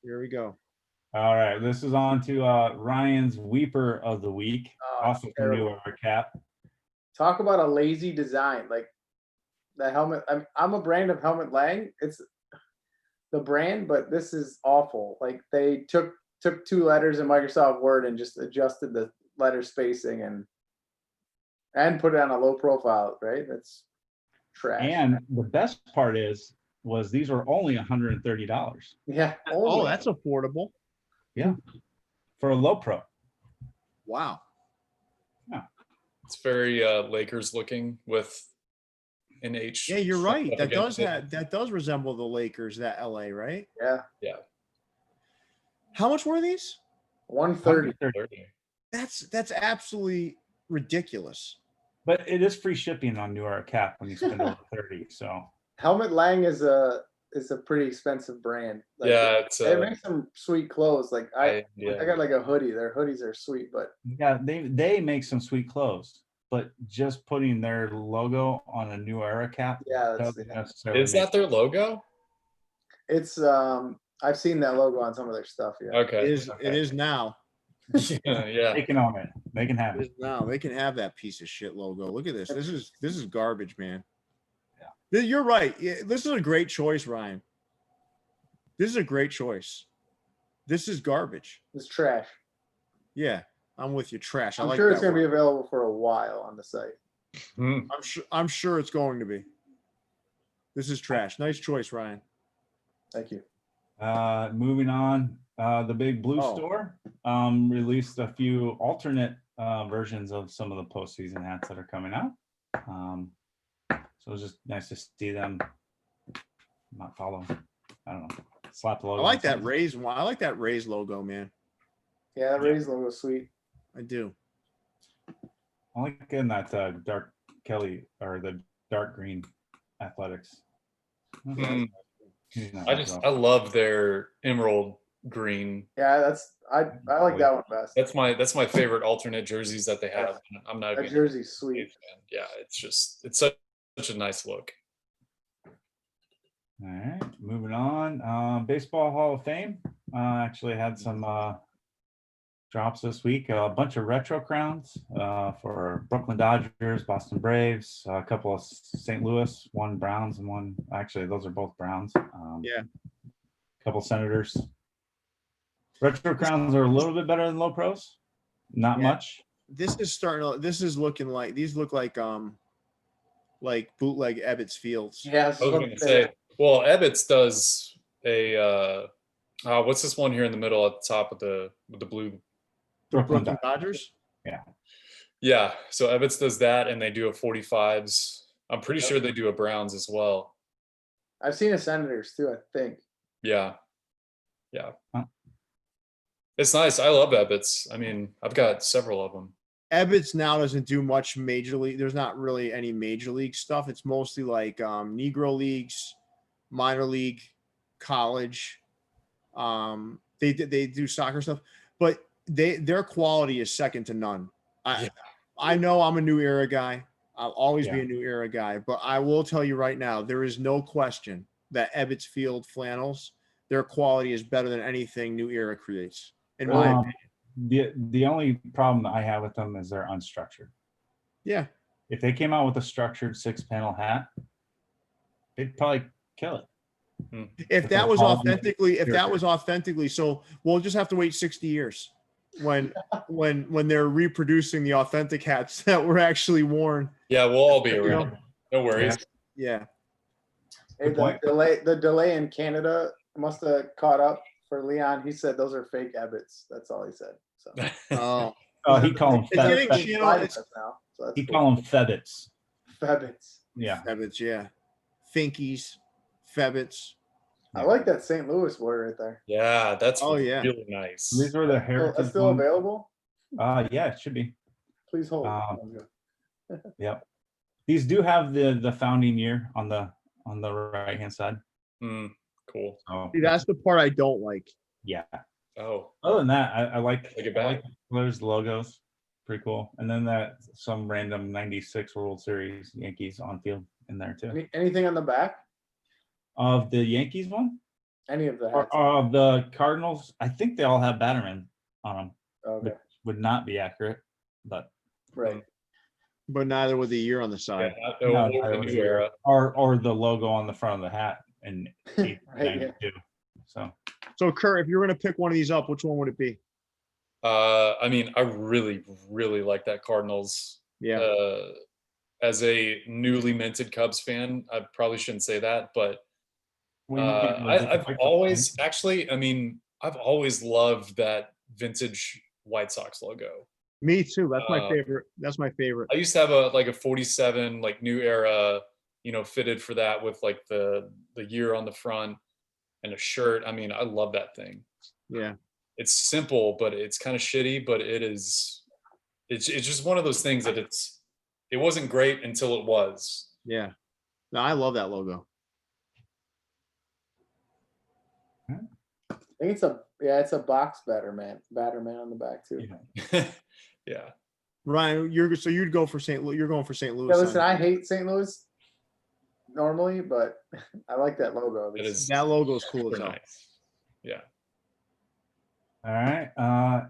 here we go. All right, this is on to Ryan's Weeper of the Week, Oh, also from New terrible. Era Cap. talk about a lazy design. Like the helmet. I'm a brand of Helmet Lang. It's the brand, but this is awful. Like they took 2 letters in Microsoft Word and just adjusted the letter spacing and put it on a low profile. Right? That's trash. And the best part was these were only $130. yeah. Oh, only. that's affordable. For a low pro. Wow. It's very Lakers looking with an H. Yeah, you're right. up That against that does resemble the Lakers, that LA, right? Yeah. How much were these? 130. 30. That's absolutely ridiculous. But it is free shipping on New Era Cap when you spend over 30. So Helmet Lang is a pretty expensive brand. Like, Yeah, it's they make some sweet clothes. Like I yeah. got like a hoodie. Their hoodies are sweet, but yeah, they make some sweet clothes, but just putting their logo on a New Era Cap yeah, doesn't necessarily Is that their logo? it's I've seen that logo on some of their stuff. Yeah. Okay. It is now. Yeah. They can own it. They can have It it. is now. They can have that piece of shit logo. Look at this. This is garbage, man. Yeah. You're right. This is a great choice, Ryan. This is a great choice. This is garbage. It's trash. Yeah, I'm with you. Trash. I I'm like sure that it's going to be word. available for a while on the site. Hmm. I'm sure it's going to be. This is trash. Nice choice, Ryan. Thank you. Moving on, the Big Blue Oh. Store released a few alternate versions of some of the postseason hats that are coming out. So it was just nice to see them not follow. I don't know. Slap the logo. I like on that something. Rays one. I like that Rays logo, man. Yeah, that Rays logo is sweet. I do. I like in that dark Kelly or the dark green athletics. Mm. He's not I love their emerald green. Yeah, I like that one best. That's my favorite alternate jerseys that they have. I'm not That even jersey's a sweet. fan. Yeah, it's such a nice look. All right, moving on. Baseball Hall of Fame actually had some drops this week. A bunch of retro crowns for Brooklyn Dodgers, Boston Braves, a couple of St. Louis, one Browns and one. Actually, those are both Browns. Yeah. A couple Senators. Retro crowns are a little bit better than low pros. Not Yeah. much. This is looking like these look like bootleg Ebbets Fields. Yeah, I was gonna say, well, Ebbets does a what's this one here in the middle at the top with the blue? Brooklyn Dodgers. Dodgers. Yeah, so Ebbets does that, and they do a 45s. I'm pretty sure they do a Browns as well. I've seen a Senators too, I think. Yeah. Huh. It's nice. I love Ebbets. I mean, I've got several of them. Ebbets now doesn't do much major league. There's not really any major league stuff. It's mostly like Negro leagues, minor league, college. They do soccer stuff, but their quality is second to none. I know I'm a New Era guy. I'll always be a New Era guy, but I will tell you right now, there is no question that Ebbets Field flannels, their quality is better than anything New Era creates. in my Um, opinion. the only problem that I have with them is they're unstructured. Yeah. If they came out with a structured 6-panel hat, they'd probably kill it. If that was authentically, so we'll just have to wait 60 years when they're reproducing the authentic hats that were actually worn. Yeah, we'll all be You know? around. No worries. Yeah. Hey, Good point. the delay in Canada must have caught up for Leon. He said those are fake Ebbets. That's all he said. So Oh, Oh, he'd call them It's getting Febbits. cheap. now. So that's He'd cool. call them Febbits. Febbets. Yeah. Febbits, yeah. Finkies, Febbits. I like that St. Louis boy right there. Yeah, that's Oh, yeah. really nice. These were the That's heritage still ones. available. Yeah, it should be. Please hold. Yep. These do have the founding year on the right hand side. Cool. So See, that's the part I don't like. yeah. Oh, Other than that, I like Take it I like back. the colors, the logos. Pretty cool. And then that some random 96 World Series Yankees on field in there too. Anything on the back? Of the Yankees one? Any of the Or hats? of the Cardinals, I think they all have Batterman on them. Okay, Would not be accurate, but right. But neither with the year on the yeah, side. no, No, the no, new era. or the logo on the front of the hat in Right, 92. So So Kurt, if you're gonna pick one of these up, which one would it be? I mean, I really, really like that Cardinals. Yeah. As a newly minted Cubs fan, I probably shouldn't say that, but well, you can't really I've like the always actually, I mean, I've always loved that vintage White Sox logo. Me too. That's my favorite. That's my favorite. I used to have a 47 like new era, fitted for that with like the year on the front and a shirt. I mean, I love that thing. Yeah. It's simple, but it's kind of shitty, but it's just one of those things that it wasn't great until it was. Yeah. No, I love that logo. I think it's a box Batterman on the back too. Yeah. Ryan, you'd go for St. Louis. You're going for St. Louis. Yeah, listen, I hate St. Louis normally, but I like that logo. It is That logo is cool as super hell. nice. Yeah. All right.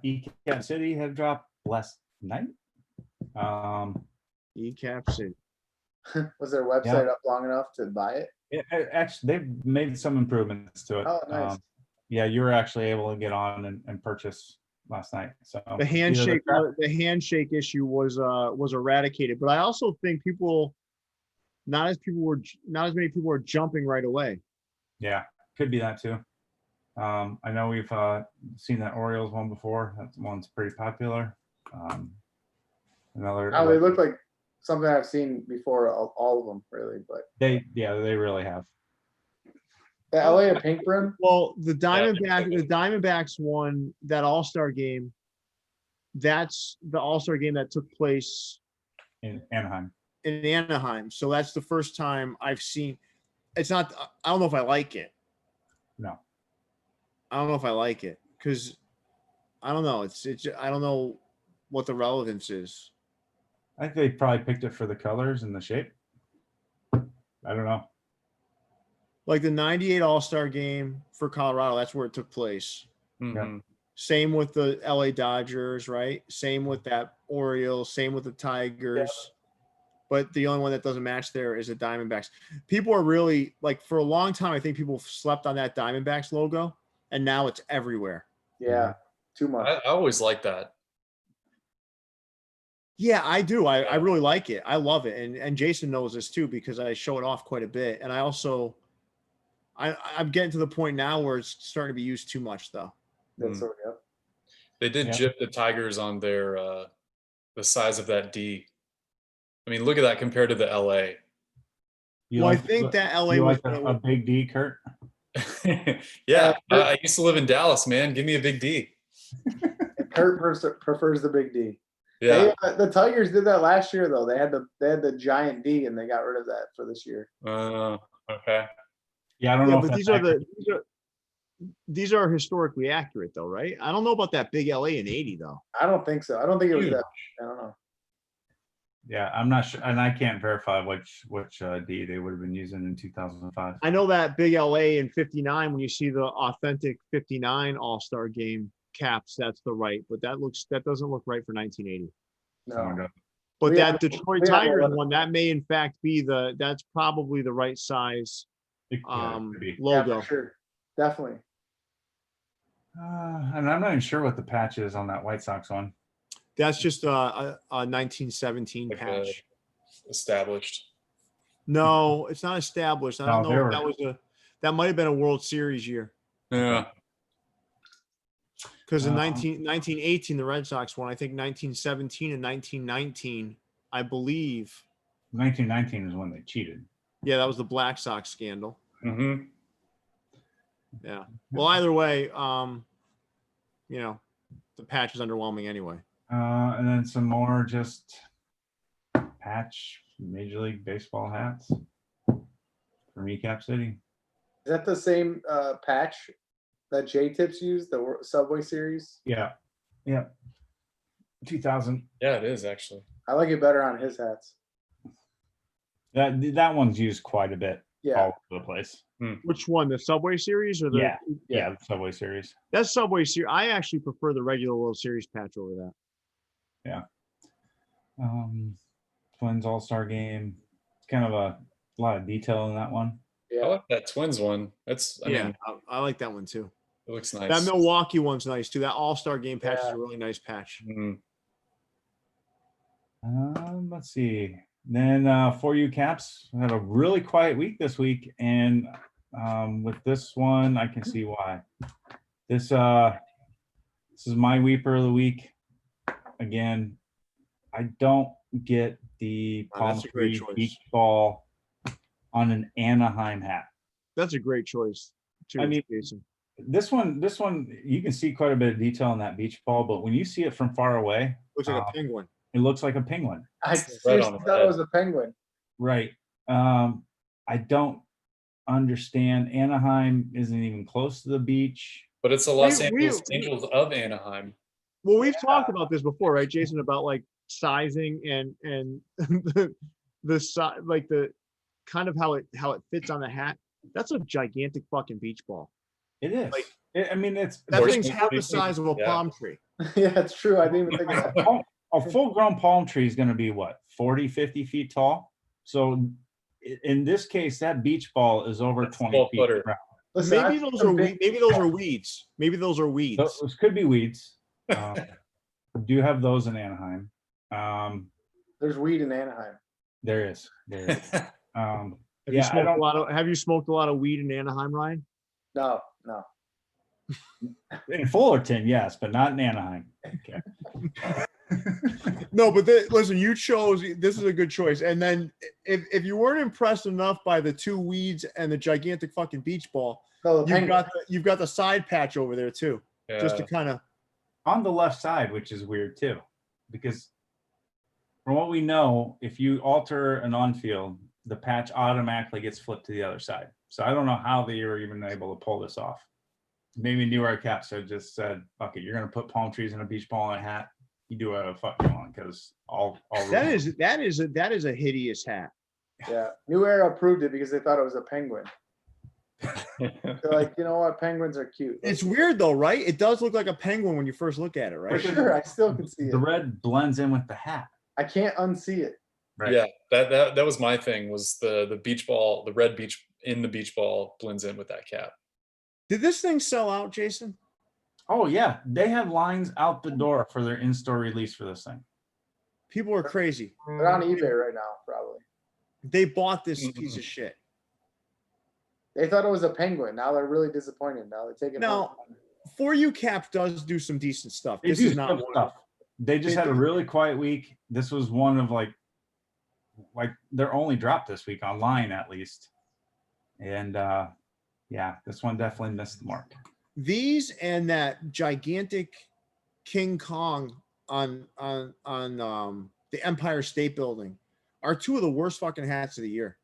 ecapcity had dropped last night. ecapcity. Was their website up long enough to buy it? Actually, they've made some improvements to it. Oh, nice. Yeah, you were actually able to get on and purchase last night. So The handshake issue was eradicated, but I also think not as many people were jumping right away. Yeah, could be that too. I know we've seen that Orioles one before. That one's pretty popular. Another. Oh, they look like something I've seen before. All of them, really, but They really have. the LA a pink rim. Well, the Diamondbacks won that All-Star game. That's the All-Star game that took place In Anaheim. in Anaheim. So that's the first time I've seen. It's not. I don't know if I like it. No. I don't know if I like it because I don't know. It's. I don't know what the relevance is. I think they probably picked it for the colors and the shape. I don't know. Like the '98 All-Star game for Colorado, that's where it took place. Mhm. Same with the LA Dodgers, right? Same with that Orioles, same with the Tigers. Yeah. But the only one that doesn't match there is the Diamondbacks. People are really like for a long time, I think people slept on that Diamondbacks logo, and now it's everywhere. Yeah, too much. I always like that. Yeah, I do. I really like it. I love it. And Jason knows this too because I show it off quite a bit. And I also I'm getting to the point now where it's starting to be used too much though. That's so, yeah. They did gyp the Tigers on their the size of that D. I mean, look at that compared to the LA. I think that LA was like a big D, Kurt. Yeah, I used to live in Dallas, man. Give me a big D. Kurt prefers the big D. Yeah, the Tigers did that last year though. They had the giant D and they got rid of that for this year. Okay. Yeah, I don't know. But these are historically accurate though, right? I don't know about that big LA in '80 though. I don't think so. I don't think it was that. I don't know. Yeah, I'm not sure, and I can't verify which D they would have been using in 2005. I know that big LA in '59 when you see the authentic '59 All-Star game caps, that's the right, but that doesn't look right for 1980. No. But We that have- Detroit we have Tigers 11. one, that may in fact be that's probably the right size It could be. Yeah, logo. for sure. Definitely. And I'm not even sure what the patch is on that White Sox one. That's just a 1917 Like patch. established. No, it's not established. I don't No, know if they that might have been a World Series year. Yeah. Because in 1918, the Red Sox won. I think 1917 and 1919, I believe. 1919 is when they cheated. Yeah, that was the Black Sox scandal. Mm-hmm. Yeah. Well, either way, the patch is underwhelming anyway. And then some more just patch Major League Baseball hats from Ecap City. Is that the same patch that J-Tips used, the Subway Series? Yeah. 2000. Yeah, it is actually. I like it better on his hats. That one's used quite a bit Yeah. all over the place. Which one? The Subway Series or the? Yeah, the Subway Series. That Subway Series. I actually prefer the regular World Series patch over that. Twins All-Star Game. It's kind of a lot of detail in that one. I Yeah. like that Twins one. I mean, I like that one too. it looks nice. That Milwaukee one's nice too. That All-Star Game patch is Yeah. a really nice patch. Mhm. Let's see. Then for you Caps, we had a really quiet week this week, and with this one, I can see why. This is my weeper of the week. Again, I don't get the Oh, palm that's a great tree choice. beach ball on an Anaheim hat. That's a great choice too, I mean, Jason. This one, you can see quite a bit of detail in that beach ball, but when you see it from far away, Looks like a penguin. it looks like a penguin. I Right seriously on the thought it head. was a penguin. Right. I don't understand. Anaheim isn't even close to the beach. But it's the Los We- Angeles we- Angels of Anaheim. Well, we've talked about this before, right, Jason? About like sizing and the size, like the kind of how it fits on the hat. That's a gigantic fucking beach ball. It is. Like, it's That Horse thing's meat half the beach. size of a Yeah. palm tree. Yeah, it's true. I didn't even think of that. a full-grown palm tree is going to be what, 40, 50 feet tall. So in this case, that beach ball is over That's 20 feet. 12-footer. around. Listen, Maybe I've those seen are some big- maybe those are weeds. Maybe those are weeds. Those could be weeds. Do have those in Anaheim. There's weed in Anaheim. There is. Have you Yeah, I smoked don't. have you smoked a lot of weed in Anaheim, Ryan? No. In Fullerton, yes, but not in Anaheim. Okay. No, but listen, you chose. This is a good choice. And then if you weren't impressed enough by the two weeds and the gigantic fucking beach ball, No, the penguin. you've got the side patch over there too, just to Yeah. kind of. On the left side, which is weird too, because from what we know, if you alter an on-field, the patch automatically gets flipped to the other side. So I don't know how they were even able to pull this off. Maybe New York Caps had just said, "Fuck it, you're gonna put palm trees in a beach ball and a hat. You do whatever the fuck you want," because all That is a hideous hat. Yeah. New Era approved it because they thought it was a penguin. They're like, you know what? Penguins are cute. It's weird though, right? It does look like a penguin when you first look at it, For right? sure. I still can see the it. red blends in with the hat. I can't unsee it. Right. Yeah, that was my thing. Was the beach ball, the red beach in the beach ball blends in with that cap. Did this thing sell out, Jason? Oh yeah, they have lines out the door for their in-store release for this thing. People are crazy. They're on eBay right now, probably. They bought this piece of shit. They thought it was a penguin. Now they're really disappointed. Now they're taking. Now, For You Cap does do some decent stuff. They This do is not good one. stuff. They just They had a do. really quiet week. This was one of like their only drop this week online at least. And yeah, this one definitely missed the mark. These and that gigantic King Kong on the Empire State Building are two of the worst fucking hats of the year.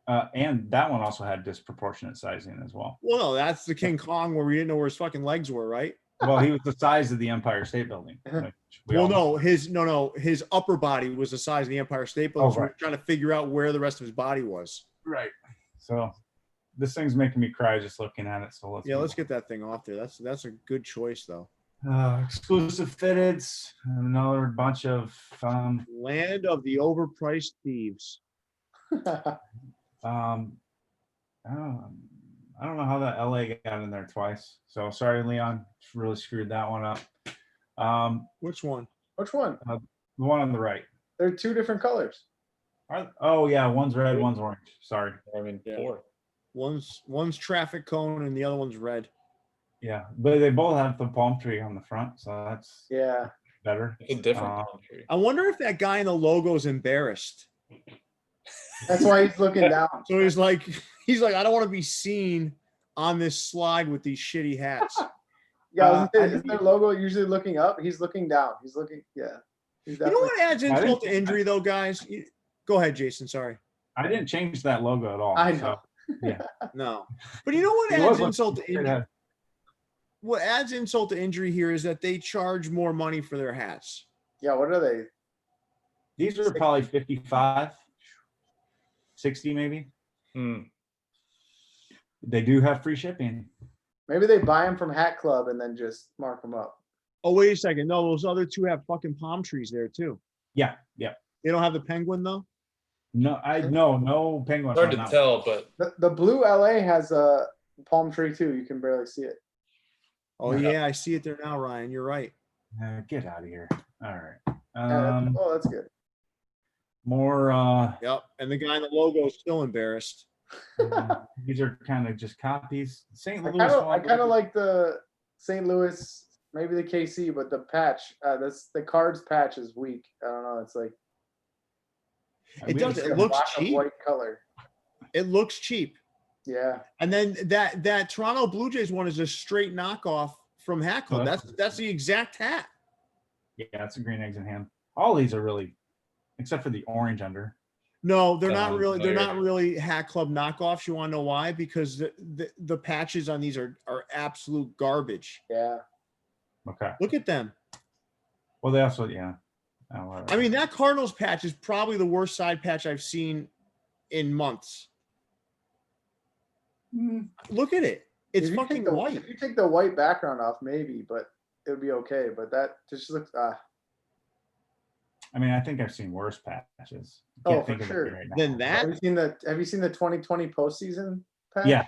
And that one also had disproportionate sizing as well. Well, no, that's the King Kong where we didn't know where his fucking legs were, right? Well, he was the size of the Empire State Building. which we all know. His upper body was the size of the Empire State Building. Oh, So we right. were trying to figure out where the rest of his body was. Right. So this thing's making me cry just looking at it. So let's Yeah, let's get that thing off there. That's a good choice though. Exclusive fitteds, another bunch of Land of the overpriced thieves. I don't know how that LA got in there twice. So sorry, Leon, really screwed that one up. Which one? Which one? The one on the right. They're two different colors. Oh yeah, one's red, one's orange. Sorry. I mean, Yeah. 4. One's traffic cone and the other one's red. Yeah, but they both have the palm tree on the front, so that's Yeah. better. It's a different palm tree. I wonder if that guy in the logo is embarrassed. That's why he's looking down. So he's like, I don't want to be seen on this slide with these shitty hats. Yeah, I was gonna say, is their logo usually looking up? He's looking down. He's looking, yeah. He's You know what adds insult to injury, though, guys? Go ahead, Jason. Sorry. I didn't change that logo at all. I know. So, yeah. No. But you know what It adds was insult to it injury? had- What adds insult to injury here is that they charge more money for their hats. Yeah, what are they? These are probably 55, 60 maybe. Hmm. They do have free shipping. Maybe they buy them from Hat Club and then just mark them up. Oh, wait a second. No, those other two have fucking palm trees there, too. Yeah. They don't have the penguin, though? No penguin. It's hard on to that tell, but The blue LA has a palm tree too. You can barely see it. Oh, yeah. I see it there now, Ryan. You're right. one. Get out of here. All right. Oh, that's good. More. Yep. And the guy in the logo is still embarrassed. These are kind of just copies. St. I Louis. kind of like the St. Louis, maybe the KC, but the patch, the cards patch is weak. I don't know. It's like It does. like It a looks block of cheap. white color. It looks cheap. Yeah. And then that Toronto Blue Jays one is a straight knockoff from Hat Club. That's the exact hat. Yeah, it's a green eggs and ham. All these are really, except for the orange under. No, they're not really. They're Weird. not really Hat Club knockoffs. You want to know why? Because the patches on these are absolute garbage. Yeah. Okay. Look at them. Well, they also, yeah. Oh, whatever. I mean, that Cardinals patch is probably the worst side patch I've seen in months. Look at it. It's If you fucking take white. If you take the white background off, maybe, but it would be okay. But that just looks. I mean, I think I've seen worse patches. Oh, Can't for think of it sure. right now. Then that. Have you seen the 2020 postseason patch? Yeah,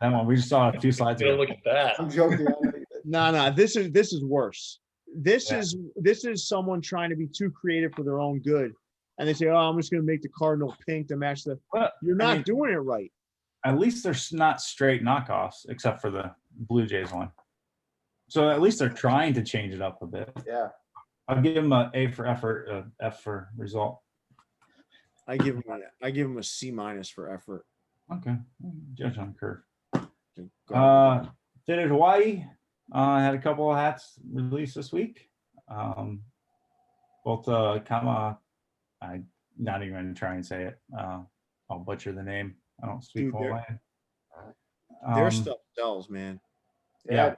that one. We just saw a few slides you know, ago. look at that. I'm joking. I know you did. No. This is worse. This Yeah. is someone trying to be too creative for their own good, and they say, "Oh, I'm just going to make the Cardinal pink to match the." Well, You're I not mean, doing it right. at least they're not straight knockoffs, except for the Blue Jays one. So at least they're trying to change it up a bit. Yeah. I'll give them an A for effort, a F for result. I give him a C- for effort. Okay, judge on curve. Garbage. Fitted Hawaii had a couple of hats released this week. Both Kama, I'm not even going to try and say it. I'll butcher the name. I don't speak Dude, Hawaiian. Their stuff sells, man. Yeah.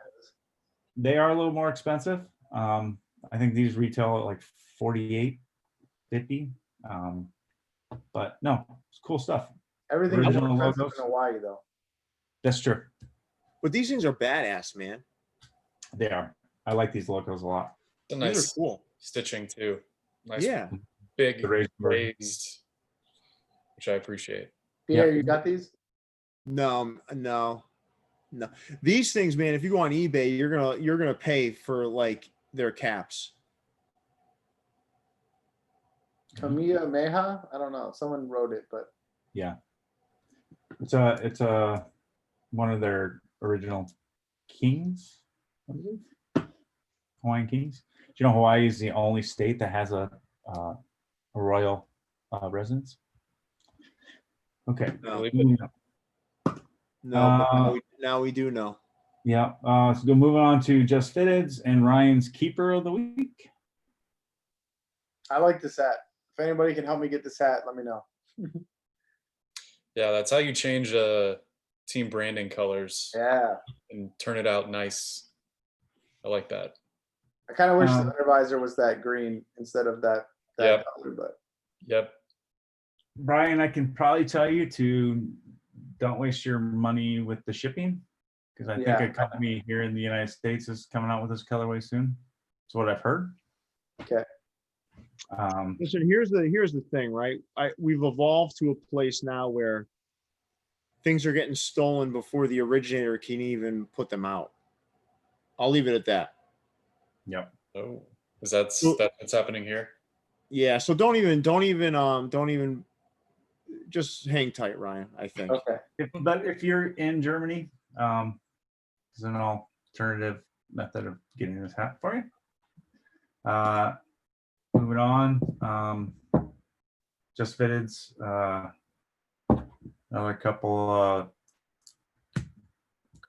They are a little more expensive. I think these retail at like $48.50. But no, it's cool stuff. Everything's Original more expensive logos. in Hawaii, though. That's true. But these things are badass, man. They are. I like these logos a lot. It's a These nice are cool. stitching too. Nice Yeah. big The raised version. raised, which I appreciate. Pierre, Yeah. you got these? No. These things, man. If you go on eBay, you're gonna pay for like their caps. Kamiya Meha? I don't know. Someone wrote it, but Yeah. It's a one of their original kings. What is it? Hawaiian kings. Do you know Hawaii is the only state that has a royal residence? Okay. No. Believe it. No, but now we do know. Yeah. So go moving on to Just Fitteds and Ryan's Keeper of the Week. I like this hat. If anybody can help me get this hat, let me know. Yeah, that's how you change team branding colors Yeah. and turn it out nice. I like that. I kind of wish the undervisor was that green instead of that Yep. color, but Yep. Brian, I can probably tell you to don't waste your money with the shipping because I think Yeah. a company here in the United States is coming out with this colorway soon. That's what I've heard. Okay. Listen, here's the thing, right? We've evolved to a place now where things are getting stolen before the originator can even put them out. I'll leave it at that. Yep. Oh, that's what's happening here? Yeah. So don't even just hang tight, Ryan, I think. Okay. But if you're in Germany, there's an alternative method of getting this hat for you. Moving on, Just Fitted's another couple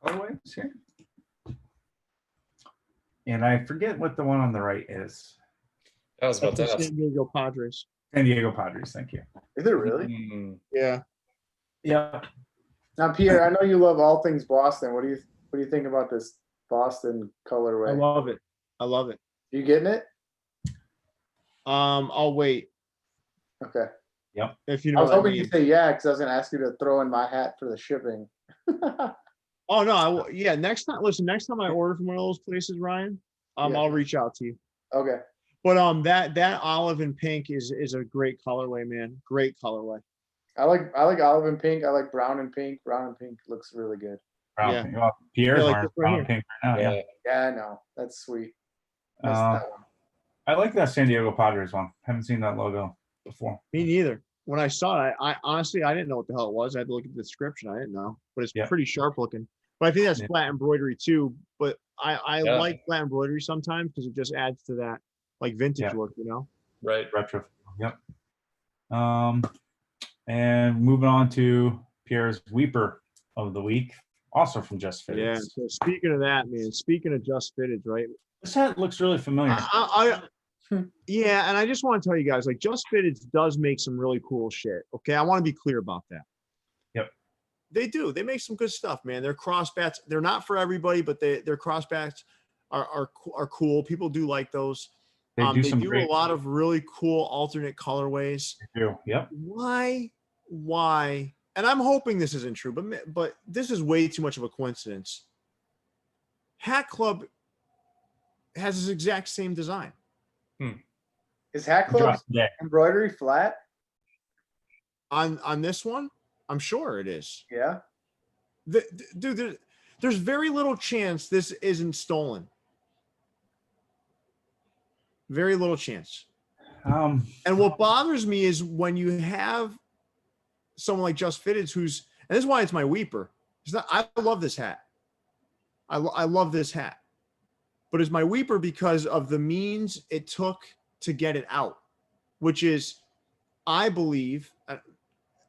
colorways here. And I forget what the one on the right is. I was about to That's the ask. San Diego Padres. San Diego Padres, thank you. Is it really? Hmm. Yeah. Yeah. Now, Pierre, I know you love all things Boston. What do you think about this Boston colorway? I love it. I love it. You getting it? I'll wait Okay. if you I know was what I hoping mean. you'd say yeah, because I was going to ask you to throw in my hat for the shipping. Oh no, yeah. Next time I order from one of those places, Ryan, Yeah. I'll reach out to you. Okay. But that olive and pink is a great colorway, man. Great colorway. I like olive and pink. I like brown and pink. Brown and pink looks really good. Brown Yeah. pink. Well, Pierre's Yeah, like wearing this right brown here. and pink right now. Yeah. Yeah, I know. That's sweet. Missed Uh, that one. I like that San Diego Padres one. Haven't seen that logo before. Me neither. When I saw it, I honestly I didn't know what the hell it was. I had to look at the description. I didn't know, but it's Yeah. pretty sharp looking. But I think that's Yeah. flat embroidery too. But I Yeah. like flat embroidery sometimes because it just adds to that like vintage Yeah. look, you know. Right. Retro. Yep. And moving on to Pierre's Weeper of the week, also from Just Fitted. Yeah. So speaking of that, man. Speaking of Just Fitted, right? This hat looks really familiar. Yeah, and I just want to tell you guys, like Just Fitted does make some really cool shit. Okay, I want to be clear about that. Yep. They do. They make some good stuff, man. Their crossbats, they're not for everybody, but their crossbats are cool. People do like those. They do some a great. lot of really cool alternate colorways. They do. Yep. Why? And I'm hoping this isn't true, but this is way too much of a coincidence. Hat Club has this exact same design. Is Hat Club Just today. embroidery flat? On this one, I'm sure it is. Yeah. Dude, there's very little chance this isn't stolen. Very little chance. And what bothers me is when you have someone like Just Fitted who's, and this is why it's my weeper. It's not, I love this hat. I love this hat. But it's my weeper because of the means it took to get it out, which is, I believe,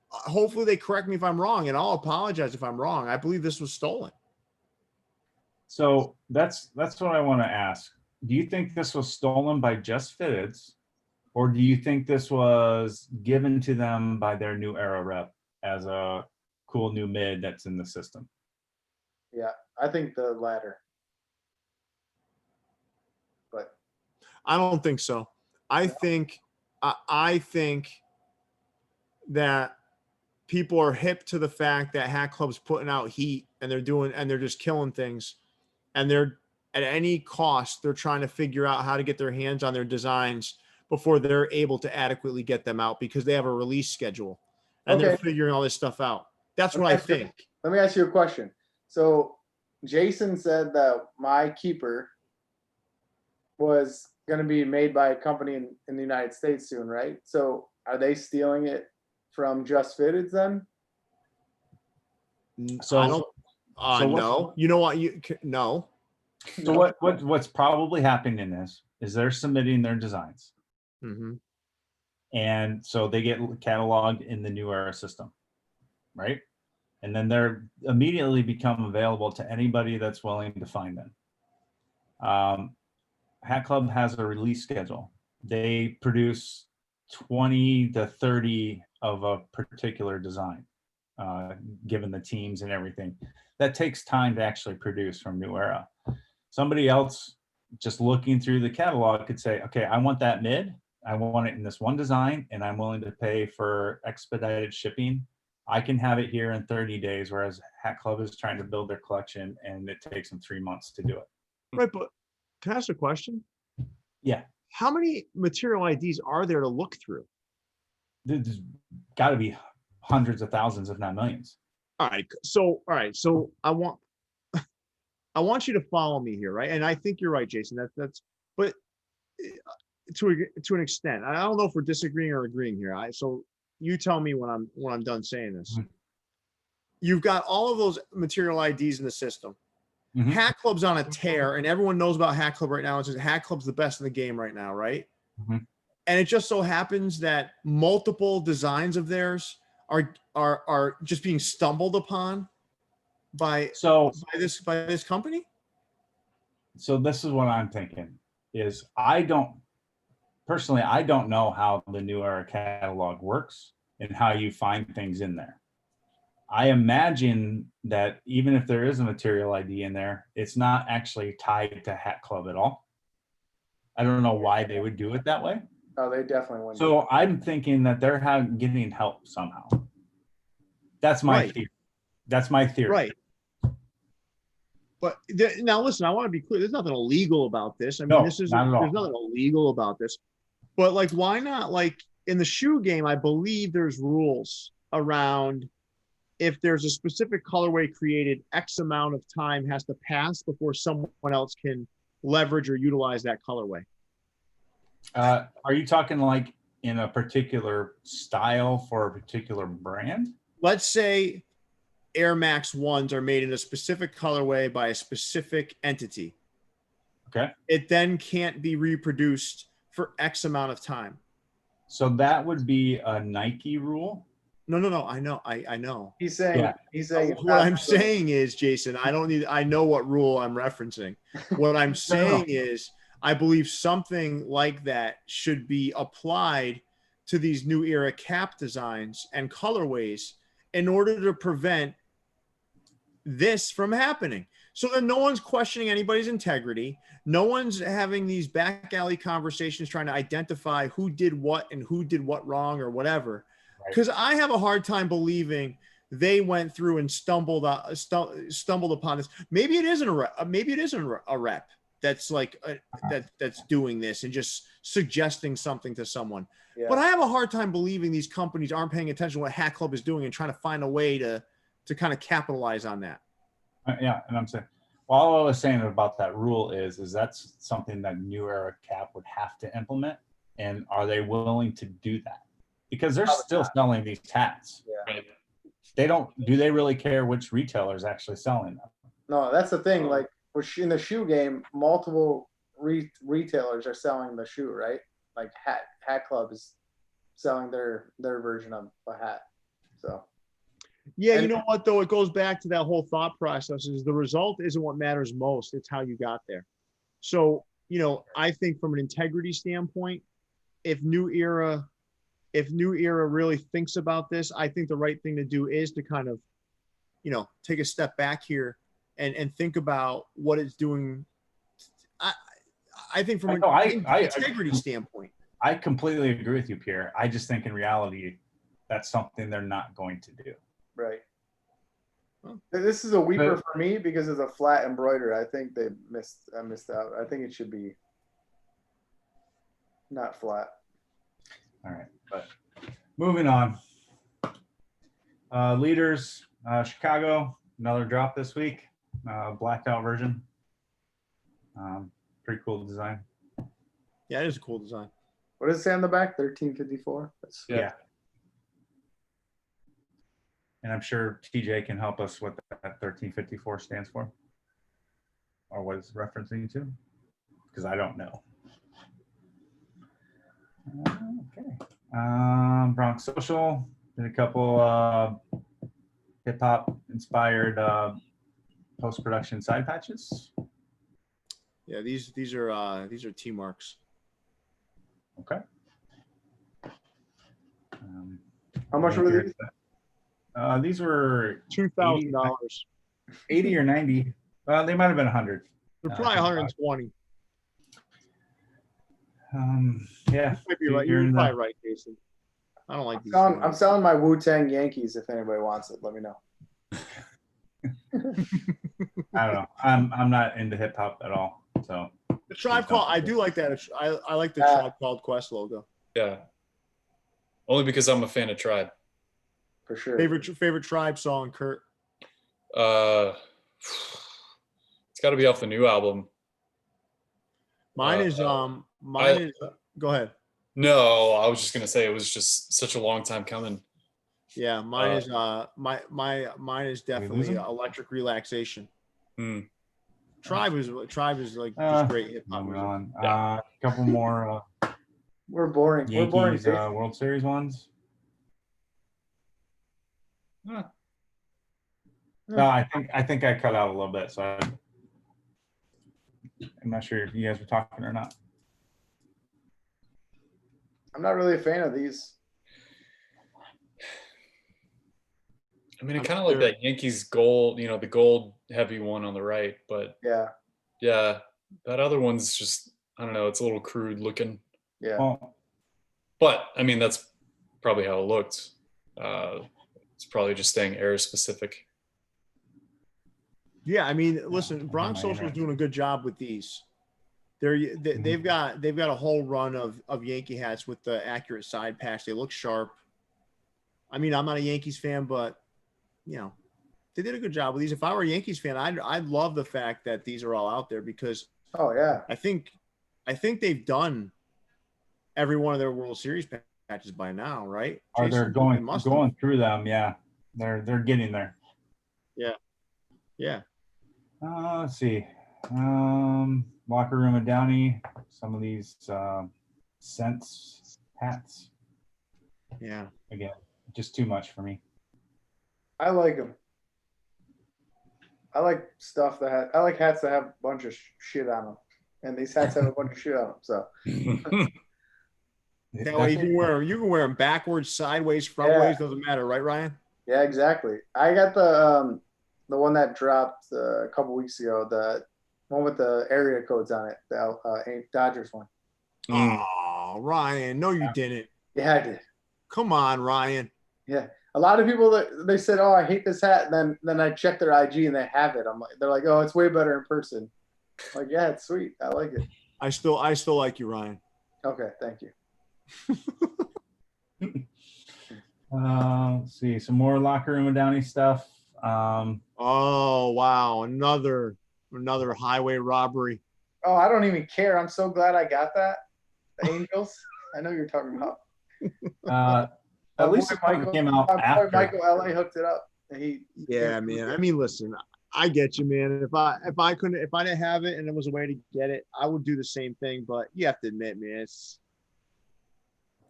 hopefully they correct me if I'm wrong, and I'll apologize if I'm wrong. I believe this was stolen. So that's what I want to ask. Do you think this was stolen by Just Fitteds, or do you think this was given to them by their New Era rep as a cool new mid that's in the system? Yeah. I think the latter. But I don't think so. I think that people are hip to the fact that Hat Club's putting out heat and they're just killing things, and they're at any cost they're trying to figure out how to get their hands on their designs before they're able to adequately get them out because they have a release schedule and they're Okay. figuring all this stuff out. That's what I think. let me ask you a question. So Jason said that my keeper was going to be made by a company in the United States soon, right? So are they stealing it from Just Fitteds then? So- I don't. so what- No. You know what? No. So what's probably happening is they're submitting their designs, Mm-hmm. and so they get cataloged in the New Era system, right? And then they're immediately become available to anybody that's willing to find them. Hat Club has a release schedule. They produce 20 to 30 of a particular design, given the teams and everything. That takes time to actually produce from New Era. Somebody else just looking through the catalog could say, okay, I want that mid. I want it in this one design, and I'm willing to pay for expedited shipping I can have it here in 30 days, whereas Hat Club is trying to build their collection and it takes them 3 months to do it. Right, but can I ask a question? Yeah, How many material IDs are there to look through? there's got to be hundreds of thousands, if not millions. All right. So I want you to follow me here, right? And I think you're right, Jason. But to an extent, I don't know if we're disagreeing or agreeing here. So you tell me when I'm done saying this. Mhm. You've got all of those material IDs in the system. Mhm. Hat Club's on a tear, and everyone knows about Hat Club right now. It's just Hat Club's the best in the game right now, right? Mhm. And it just so happens that multiple designs of theirs are just being stumbled upon by this company. So this is what I'm thinking is I don't know how the New Era catalog works and how you find things in there. I imagine that even if there is a material ID in there, it's not actually tied to Hat Club at all. I don't know why they would do it that way. Oh, they definitely wouldn't. So I'm thinking that they're getting help somehow. That's my theory. That's my theory. Right. But now listen, I want to be clear. There's nothing illegal about this. I mean, No, this is not at all. there's nothing illegal about this. But like, why not? Like in the shoe game, I believe there's rules around if there's a specific colorway created, X amount of time has to pass before someone else can leverage or utilize that colorway. Are you talking like in a particular style for a particular brand? Let's say Air Max 1s are made in a specific colorway by a specific entity. Okay. It then can't be reproduced for X amount of time. So that would be a Nike rule. No. I know. He's saying What I'm saying is, Jason, I know what rule I'm referencing. What I'm saying is, I believe something like that should be applied to these New Era cap designs and colorways in order to prevent this from happening. So then no one's questioning anybody's integrity. No one's having these back alley conversations trying to identify who did what and who did what wrong or whatever. Because I have a hard time believing they went through and stumbled upon this. Maybe it isn't a rep that's like that's doing this and just suggesting something to someone. Yeah. But I have a hard time believing these companies aren't paying attention to what Hat Club is doing and trying to find a way to kind of capitalize on that. Yeah, and I'm saying, well, all I was saying about that rule is that's something that New Era Cap would have to implement, and are they willing to do that? Because they're still selling these hats. Yeah. Do they really care which retailer is actually selling them? No, that's the thing. Like in the shoe game, multiple retailers are selling the shoe, right? Like Hat Club is selling their version of a hat. So yeah, you know what though? It goes back to that whole thought process is the result isn't what matters most, it's how you got there. So, I think from an integrity standpoint, if New Era really thinks about this, I think the right thing to do is to kind of, take a step back here and think about what it's doing. I think from an integrity standpoint. I completely agree with you, Pierre. I just think in reality, that's something they're not going to do. Right. This is a weeper for me because it's a flat embroidery. I think I missed out. I think it should be not flat. All right, but moving on. Leaders, Chicago, another drop this week. Blacked out version. Pretty cool design. Yeah, it is a cool design. What does it say on the back? 1354. Yeah. And I'm sure TJ can help us what that 1354 stands for, or what it's referencing to, because I don't know. Okay. Bronx Social did a couple hip hop inspired post-production side patches. Yeah, these are T marks. Okay. How much were these? These were $2,000. 80 or 90. They might have been 100. They're probably 120. Yeah. You might be right. You're probably right, Jason. I don't like these. I'm selling my Wu-Tang Yankees. If anybody wants it, let me know. I don't know. I'm not into hip hop at all. So The Tribe Called. I do like that. I like the Tribe Called Quest logo. Yeah. Only because I'm a fan of Tribe. For sure. Favorite Tribe song, Kurt? It's got to be off the new album. Mine is Go ahead. No, I was just gonna say it was just such a long time coming. Yeah, mine is mine is definitely Electric Relaxation. Tribe is like just great hip hop music. On. A couple more We're boring. Yankees We're boring. World Series ones. Huh. No, I think I cut out a little bit, so I'm not sure if you guys were talking or not. I'm not really a fan of these. I mean, I kind of like that Yankees gold, the gold heavy one on the right, but yeah, that other one's just, I don't know, it's a little crude looking. Yeah. Well, but I mean, that's probably how it looked. It's probably just staying era specific. Yeah, I mean, listen, Bronx Social is doing a good job with these. They've got a whole run of Yankee hats with the accurate side patch. They look sharp. I mean, I'm not a Yankees fan, but they did a good job with these. If I were a Yankees fan, I'd love the fact that these are all out there because I think they've done every one of their World Series patches by now, right? Are they going through them? Yeah, they're getting there. Yeah. Let's see. Locker Room of Downey. Some of these scents hats. Yeah. Again, just too much for me. I like them. I like I like hats that have a bunch of shit on them, and these hats have a bunch of shit on them. So that way you can wear them backwards, sideways, frontways. Doesn't matter, right, Ryan? Yeah, exactly. I got the one that dropped a couple weeks ago, the one with the area codes on it, the Dodgers one. Oh, Ryan, no, you didn't. Yeah, I did. Come on, Ryan. Yeah, a lot of people they said, "Oh, I hate this hat," and then I checked their IG and they have it. They're like, "Oh, it's way better in person." I'm like, yeah, it's sweet. I like it. I still like you, Ryan. Okay, thank you. Let's see, some more Locker Room of Downey stuff. Oh wow, another highway robbery. Oh, I don't even care. I'm so glad I got that. The Angels. I know you're talking about. At least the Michael came out after. Michael LA hooked it up. Yeah, man. I mean, listen, I get you, man. If I didn't have it and there was a way to get it, I would do the same thing. But you have to admit, man, it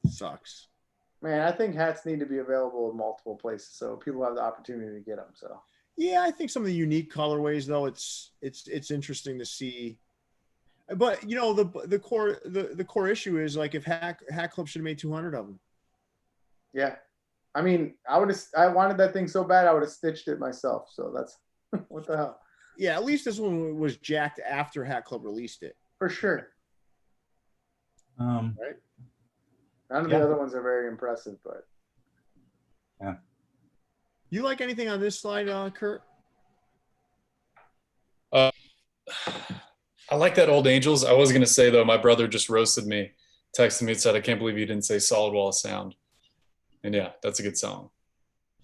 sucks. Man, I think hats need to be available in multiple places so people have the opportunity to get them. So yeah, I think some of the unique colorways, though, it's interesting to see. But the core issue is like if Hat Club should have made 200 of them. Yeah, I mean, I wanted that thing so bad I would have stitched it myself. So that's what the hell. Yeah, at least this one was jacked after Hat Club released it. For sure. Right. None of the other ones are very impressive, but yeah. You like anything on this slide, Kurt? I like that Old Angels. I was gonna say though, my brother just roasted me, texted me and said, "I can't believe you didn't say Solid Wall of Sound." And yeah, that's a good song.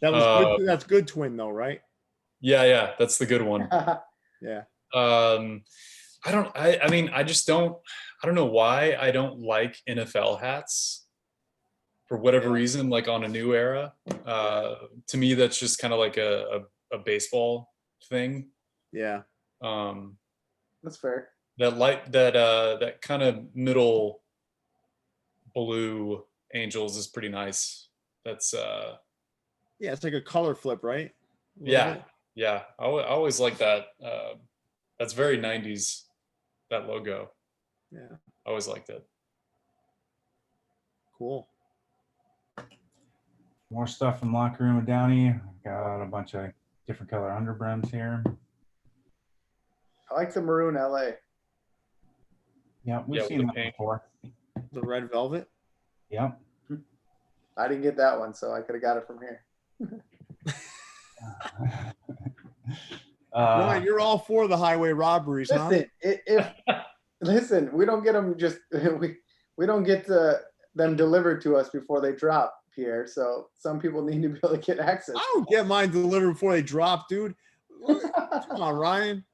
That was good. That's good twin though, right? Yeah, that's the good one. Yeah. I mean, I don't know why I don't like NFL hats for whatever reason, like on a new era. To me, that's just kind of like a baseball thing. Yeah. That's fair. That kind of middle blue Angels is pretty nice. That's yeah, it's like a color flip, right? Yeah. I always like that. That's very 90s, that logo. Yeah. I always liked it. Cool. More stuff from Locker Room of Downey. Got a bunch of different color underbrims here. I like the maroon LA. Yeah, we've seen that before. The red velvet. Yep. I didn't get that one, so I could have got it from here. Ryan, you're all for the highway robberies, huh? Listen, we don't get them we don't get them delivered to us before they drop, Pierre. So some people need to be able to get access. I don't get mine delivered before they drop, dude. Come on, Ryan.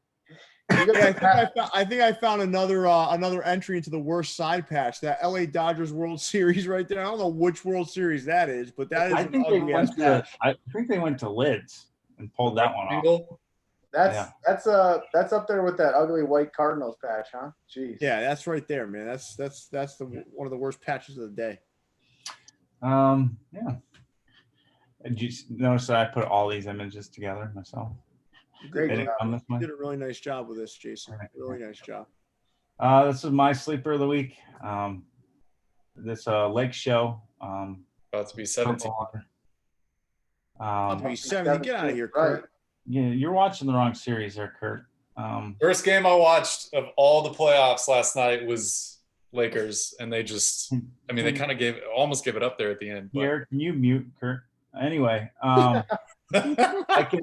I think I found another entry into the worst side patch. That LA Dodgers World Series right there. I don't know which World Series that is, but that is I an think they ugly went ass to patch. I think they went to lids and pulled that one off. Angle? That's up there with that ugly white Cardinals patch, huh? Jeez. Yeah, that's right there, man. That's one of the worst patches of the day. Yeah. Did you notice that I put all these images together myself? Great They didn't job. come this You way? did a really nice job with this, Jason. Really nice job. This is my sleeper of the week. This lake show. About to be 17. About to be 70. Get out of here, Kurt. Right. Yeah, you're watching the wrong series there, Kurt. First game I watched of all the playoffs last night was Lakers, and they just, I mean, they kind of almost gave it up there at the end. But. Here, can you mute Kurt? Anyway, I can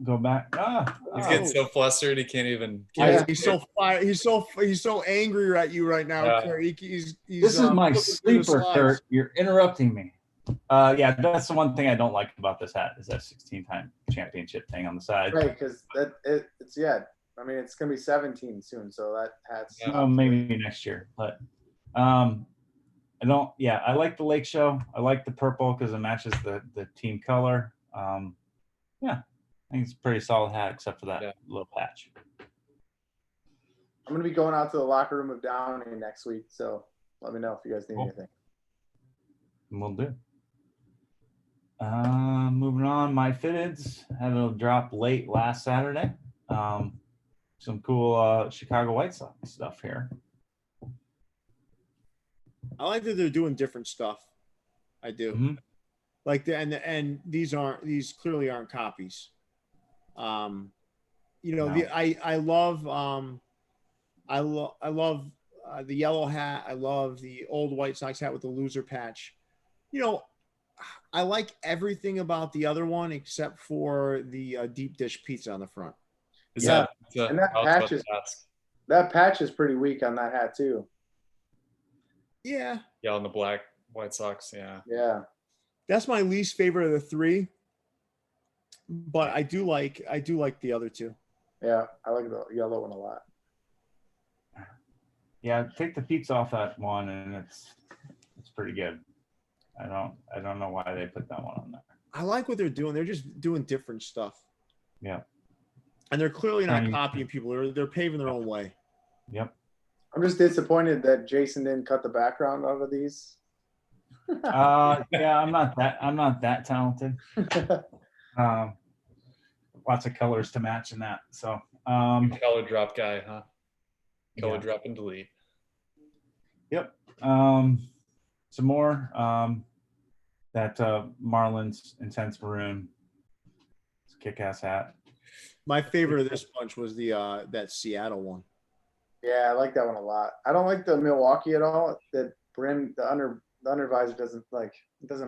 go back. He's getting so flustered he can't even. He's so fired. He's so angry at you right now, Kurt. He's this is my sleeper, Kurt. You're interrupting me. Yeah, that's the one thing I don't like about this hat is that 16-time championship thing on the side. Right, because it's I mean, it's gonna be 17 soon, so that hat's. Maybe next year, but I don't. Yeah, I like the lake show. I like the purple because it matches the team color. Yeah, I think it's a pretty solid hat except for that little patch. I'm gonna be going out to the locker room of Downey next week, so let me know if you guys need anything. Will do. Moving on, my fitteds had a drop late last Saturday. Some cool Chicago White Sox stuff here. I like that they're doing different stuff. I do. Mm-hmm. Like and these clearly aren't copies. I love the yellow hat. I love the old White Sox hat with the loser patch. I like everything about the other one except for the deep dish pizza on the front. And that patch is pretty weak on that hat too. Yeah. Yeah, on the black White Sox. Yeah. Yeah. That's my least favorite of the three, but I do like the other two. Yeah, I like the yellow one a lot. Yeah, take the pizza off that one, and it's pretty good. I don't know why they put that one on there. I like what they're doing. They're just doing different stuff. Yeah. And they're clearly not copying people. They're paving their own way. Yep. I'm just disappointed that Jason didn't cut the background out of these. Yeah, I'm not that talented. Lots of colors to match in that. So color drop guy, huh? Color drop and delete. Yep. Some more. That Marlins Intense Maroon. It's a kick-ass hat. My favorite of this bunch was the that Seattle one. Yeah, I like that one a lot. I don't like the Milwaukee at all. The brim, the under visor doesn't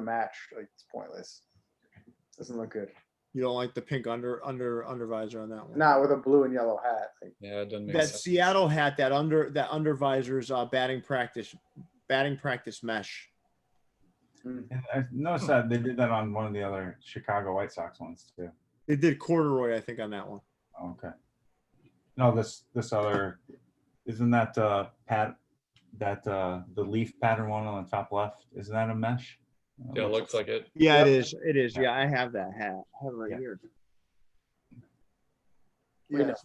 match. Like, it's pointless. Doesn't look good. You don't like the pink under visor on that one? Not with a blue and yellow hat. Yeah, it doesn't make that sense. Seattle hat, that under visor's batting practice mesh. I noticed that they did that on one of the other Chicago White Sox ones too. They did corduroy, I think, on that one. Oh, okay. No, this other isn't that the leaf pattern one on the top left? Isn't that a mesh? Yeah, it looks like it. Yeah, it is. It is. Yeah, I have that hat. I have it right here. Yeah,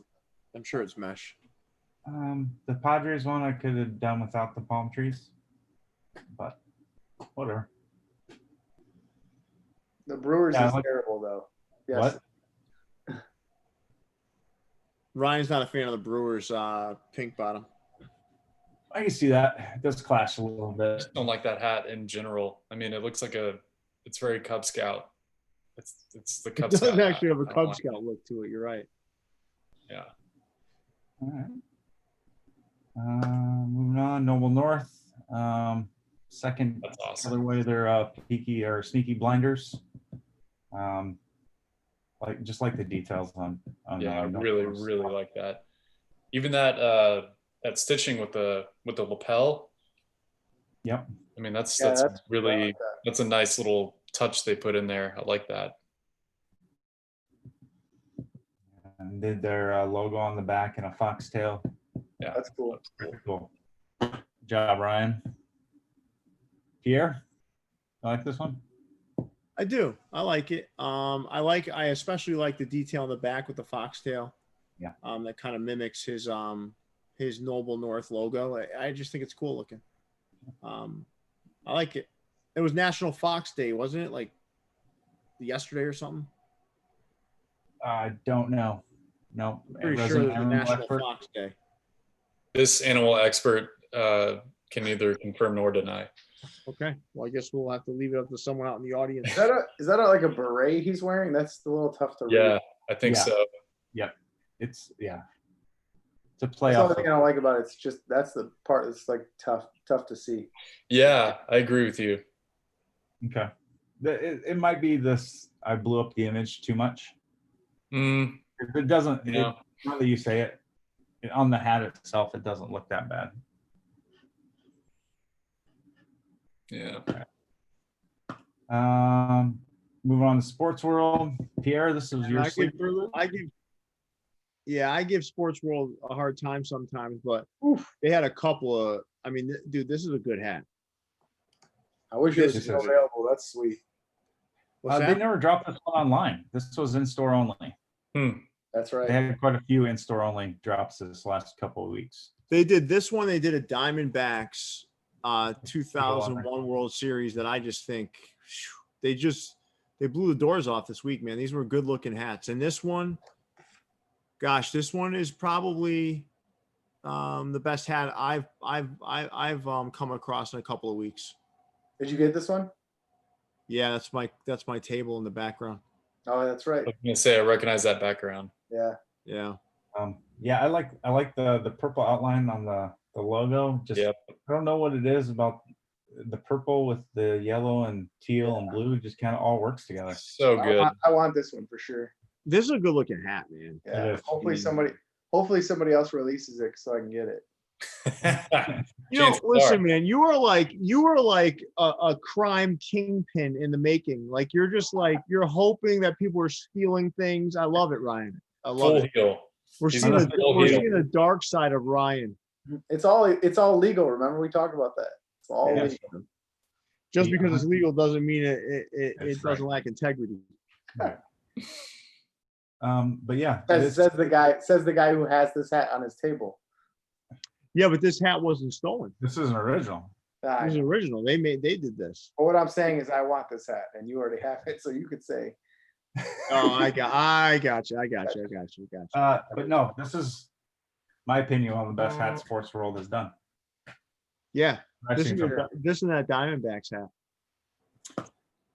I'm sure it's mesh. The Padres one I could have done without the palm trees, but whatever. The Brewers is terrible though. Yes. What? Ryan's not a fan of the Brewers pink bottom. I can see that. It does clash a little I bit. just don't like that hat in general. I mean, it looks like it's very Cub Scout. It's the Cub Scout. It doesn't actually have a hat. Cub Scout look to it. You're right. Yeah. All right. Moving on, Noble North. second That's awesome. colorway. They're peaky or sneaky blinders. Just like the details on Yeah, I no really, doors. really like that. Even that stitching with the lapel. Yep. I mean, that's Yeah, I really like that. that's a nice little touch they put in there. I like that. And did their logo on the back in a foxtail. Yeah, That's cool. Pretty cool. Good job, Ryan. Pierre, you like this one? I do. I like it. I especially like the detail on the back with the foxtail. Yeah. That kind of mimics his Noble North logo. I just think it's cool looking. I like it. It was National Fox Day, wasn't it? Like yesterday or something? I don't know. No. Pretty sure Resident it was animal National expert? Fox Day. this animal expert can neither confirm nor deny. Okay. Well, I guess we'll have to leave it up to someone out in the audience. Is that like a beret he's wearing? That's a little tough to read. Yeah, I think Yeah. so. Yep. It's a play That's the off. only thing I don't like about it. It's just that's the part that's like tough to see. Yeah, I agree with you. Okay. It might be this. I blew up the image too much. Mm, If it doesn't, Yeah. now that you say it, on the hat itself, it doesn't look that bad. yeah. Moving on to sports world. Pierre, this is your sleeper. I give Sports World a hard time sometimes, but they had a couple of. I mean, dude, this is a good hat. I wish This this was is- available. That's sweet. What's They that? never dropped this one online. This was in store only. That's They right. had quite a few in store only drops this last couple of weeks. They did this one. They did a Diamondbacks 2001 World Series that I just think they blew the doors off this week, man. These were good looking hats. And this one, gosh, this one is probably the best hat I've come across in a couple of weeks. Did you get this one? Yeah, that's my table in the background. Oh, that's right. I was gonna say I recognize that background. Yeah. Yeah. I like the purple outline on the logo. Just Yep. I don't know what it is about the purple with the yellow and teal and blue. Just kind of all works together. So good. I want this one for sure. This is a good looking hat, man. It Yeah. is. Hopefully somebody else releases it so I can get it. Chances Listen, are. man, you are like a crime kingpin in the making. Like you're just like you're hoping that people are stealing things. I love it, Ryan. I love Full it. heel. We're He's seeing on a full heel. the dark side of Ryan. It's all legal. Remember we talked about that. It's all Yeah. legal. Just Yeah. because it's legal doesn't mean it That's doesn't lack integrity. But yeah, Says the guy who has this hat on his table. Yeah, but this hat wasn't stolen. this is an original. Ah, It was original. They did this. but what I'm saying is I want this hat and you already have it, so you could say Oh, I got you. But no, this is my opinion one of the best hats sports world has done. Yeah, I've this seen is some- this and that Diamondbacks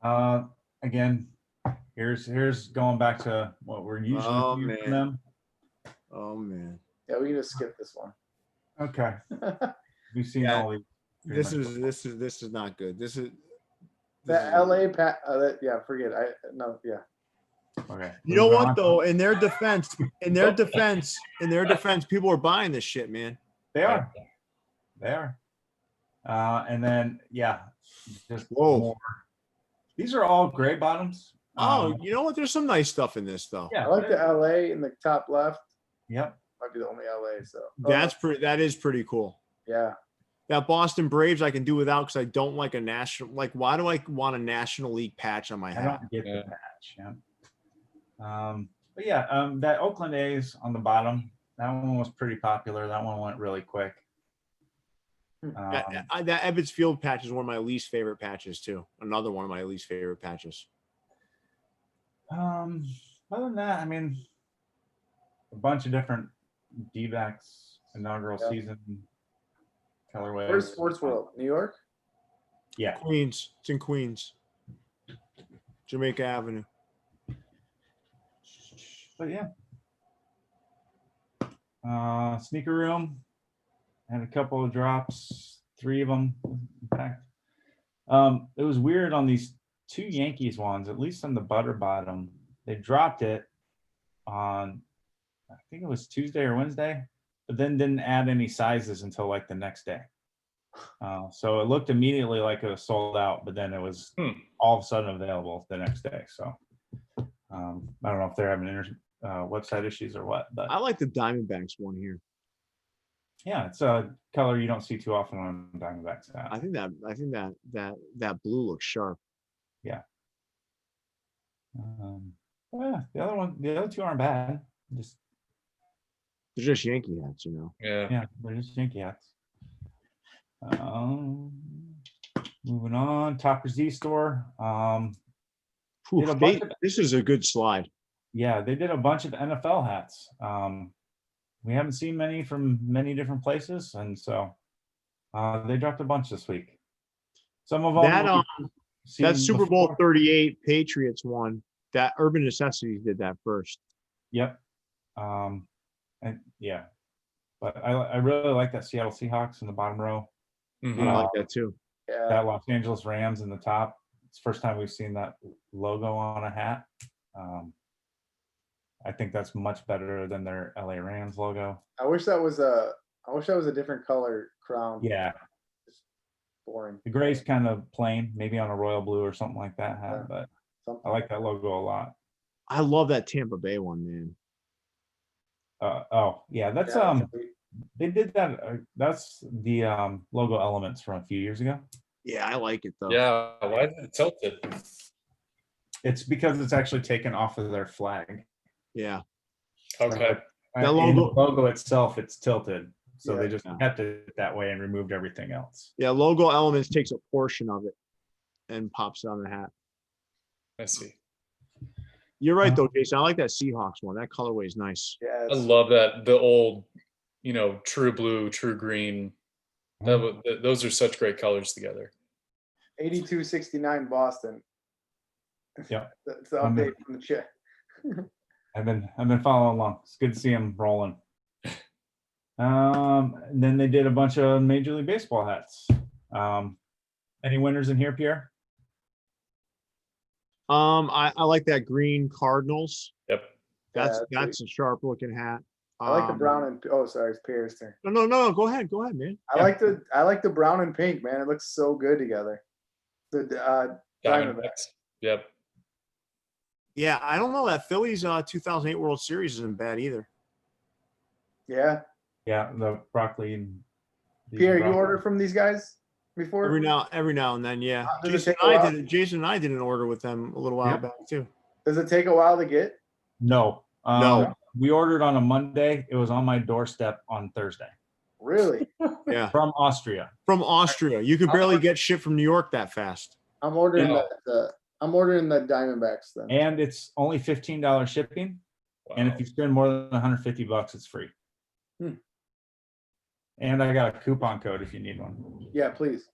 hat. Again, here's going back to what we're usually Oh, seeing from man. them. Oh man, yeah, we can just skip this one. Okay, we've seen Yeah, all these. pretty this much. is not good. This is The LA pat yeah, forget it. Yeah. Okay. You know moving what on. though? In their defense, people are buying this shit, man. They are. And then just Whoa. more. These are all gray bottoms. Oh, you know what? There's some nice stuff in this though. Yeah. I like the LA in the top left. Yep. Might be the only LA, so That is pretty cool. yeah. That Boston Braves I can do without because I don't like a national. Like, why do I want a National League patch on my I hat? don't get Yeah. the patch. Yeah. That Oakland A's on the bottom. That one was pretty popular. That one went really quick. That Ebbets Field patch is one of my least favorite patches too. Another one of my least favorite patches. Other than that, I mean, a bunch of different D-backs inaugural Yeah. season colorways. Where's Sports World? New York? Yeah. Queens. It's in Queens. Jamaica Avenue. But yeah. Sneaker room had a couple of drops, 3 of them, in fact. It was weird on these 2 Yankees ones, at least on the butter bottom. They dropped it on, I think it was Tuesday or Wednesday, but then didn't add any sizes until like the next day. So it looked immediately like it was sold out, but then it was all of a sudden available the next day. So I don't know if they're having website issues or what, but I like the Diamondbacks one here. yeah, it's a color you don't see too often on Diamondbacks. I think that blue looks sharp. Yeah. Yeah, the other 2 aren't bad. They're just Yankee hats, you know. Yeah. They're just Yankee hats. Moving on, Topper Z store. Did a bunch of- This is a good slide. Yeah, they did a bunch of NFL hats. We haven't seen many from many different places, and so they dropped a bunch this week. Some of them That Super Bowl 38 Patriots one, that Urban Necessities did that first. Yep. And yeah, but I really like that Seattle Seahawks in the bottom row. Mhm. I like that too. Yeah. That Los Angeles Rams in the top. It's the first time we've seen that logo on a hat. I think that's much better than their LA Rams logo. I wish that was a different color crown. Yeah, Just boring. the gray's kind of plain, maybe on a royal blue or something like that hat, Yeah. but Something. I like that logo a lot. I love that Tampa Bay one, man. Oh yeah, that's Yeah, they did that. That's the logo elements from a few years ago. Yeah, I like it though. Yeah. Why is it tilted? It's because it's actually taken off of their flag. Yeah. Okay. That In the logo- logo itself, it's tilted, so they Yeah. just kept it that way and removed everything else. Yeah, logo elements takes a portion of it and pops it on the hat. I see. You're right though, Jason. I like that Seahawks one. That colorway is nice. Yeah. I love that. The old, true blue, true green. Those are such great colors together. 8269 Boston. Yeah. That's the update from the chat. I've been following along. It's good to see them rolling. And then they did a bunch of Major League Baseball hats. Any winners in here, Pierre? I like that green Cardinals. Yep. That's Yeah, that's a sharp looking hat. I like the brown and sorry, it's Pierre's turn. No. Go ahead, man. I like the brown and pink, man. It looks so good together. The Diamondbacks. Yep. Yeah, I don't know that Phillies 2008 World Series isn't bad either. Yeah. Yeah, the broccoli. And Pierre, you ordered from these guys before? Every now and then, yeah. Does it take a while? Jason and I did an order with them a little while Yeah. back too. Does it take a while to get? No. No. We ordered on a Monday. It was on my doorstep on Thursday Really? Yeah. from Austria. From Austria. You could barely get shit from New York that fast. I'm ordering Yeah. I'm ordering the Diamondbacks then. And it's only $15 shipping. And if you spend more than $150, it's free. Hmm. And I got a coupon code if you need one. Yeah, please.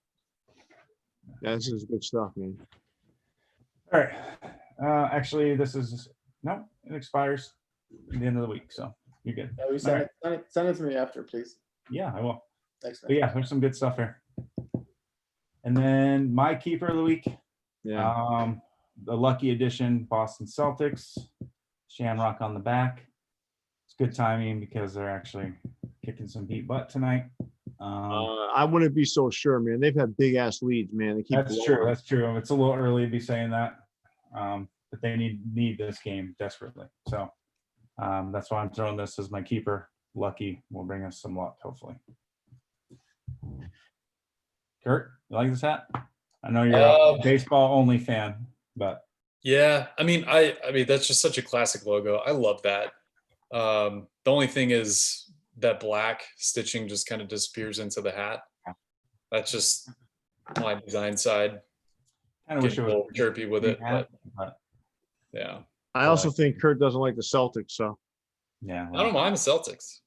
Yeah, this is good stuff, man. All right. Actually, it expires at the end of the week, so you're good. Yeah, send it to me after, please. Yeah, I will. Thanks, But man. yeah, there's some good stuff here. And then my keeper of the week, Yeah. the lucky edition Boston Celtics, Shamrock on the back. It's good timing because they're actually kicking some beat butt tonight. I wouldn't be so sure, man. They've had big ass leads, man. They keep That's blowing. true. That's true. It's a little early to be saying that, but they need this game desperately. So that's why I'm throwing this as my keeper. Lucky will bring us some luck, hopefully. Kurt, you like this hat? I know you're a baseball only fan, but Yeah, I mean that's just such a classic logo. I love that. The only thing is that black stitching just kind of disappears into the hat. That's just my design side. kind of wish it Getting a was little chirpy with it, hat, but yeah. I also think Kurt doesn't like the Celtics, so yeah. I don't mind the Celtics.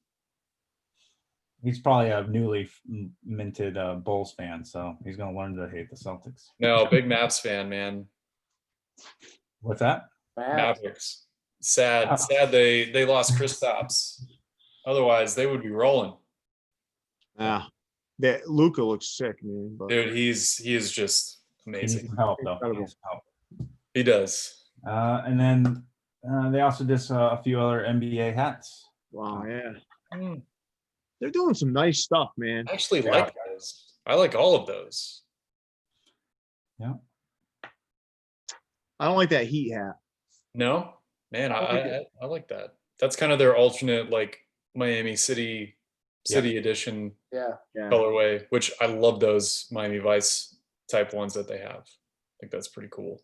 He's probably a newly minted Bulls fan, so he's gonna learn to hate the Celtics. No, big Mavs fan, man. What's that? Mavericks. Sad they lost Kristaps. Otherwise, they would be rolling. yeah. That Luca looks sick, man. But Dude, he is just He needs Amazing. some help though. He Incredible. needs some help. He does. And then they also did a few other NBA hats. Wow, yeah. Mm, They're doing some nice stuff, man. I actually Yeah. like those. I like all of those. Yeah. I don't like that Heat hat. No, man, I don't think I like that. That's kind of their alternate, like Miami City edition Yeah. Yeah. colorway, which I love those Miami Vice type ones that they have. I think that's pretty cool.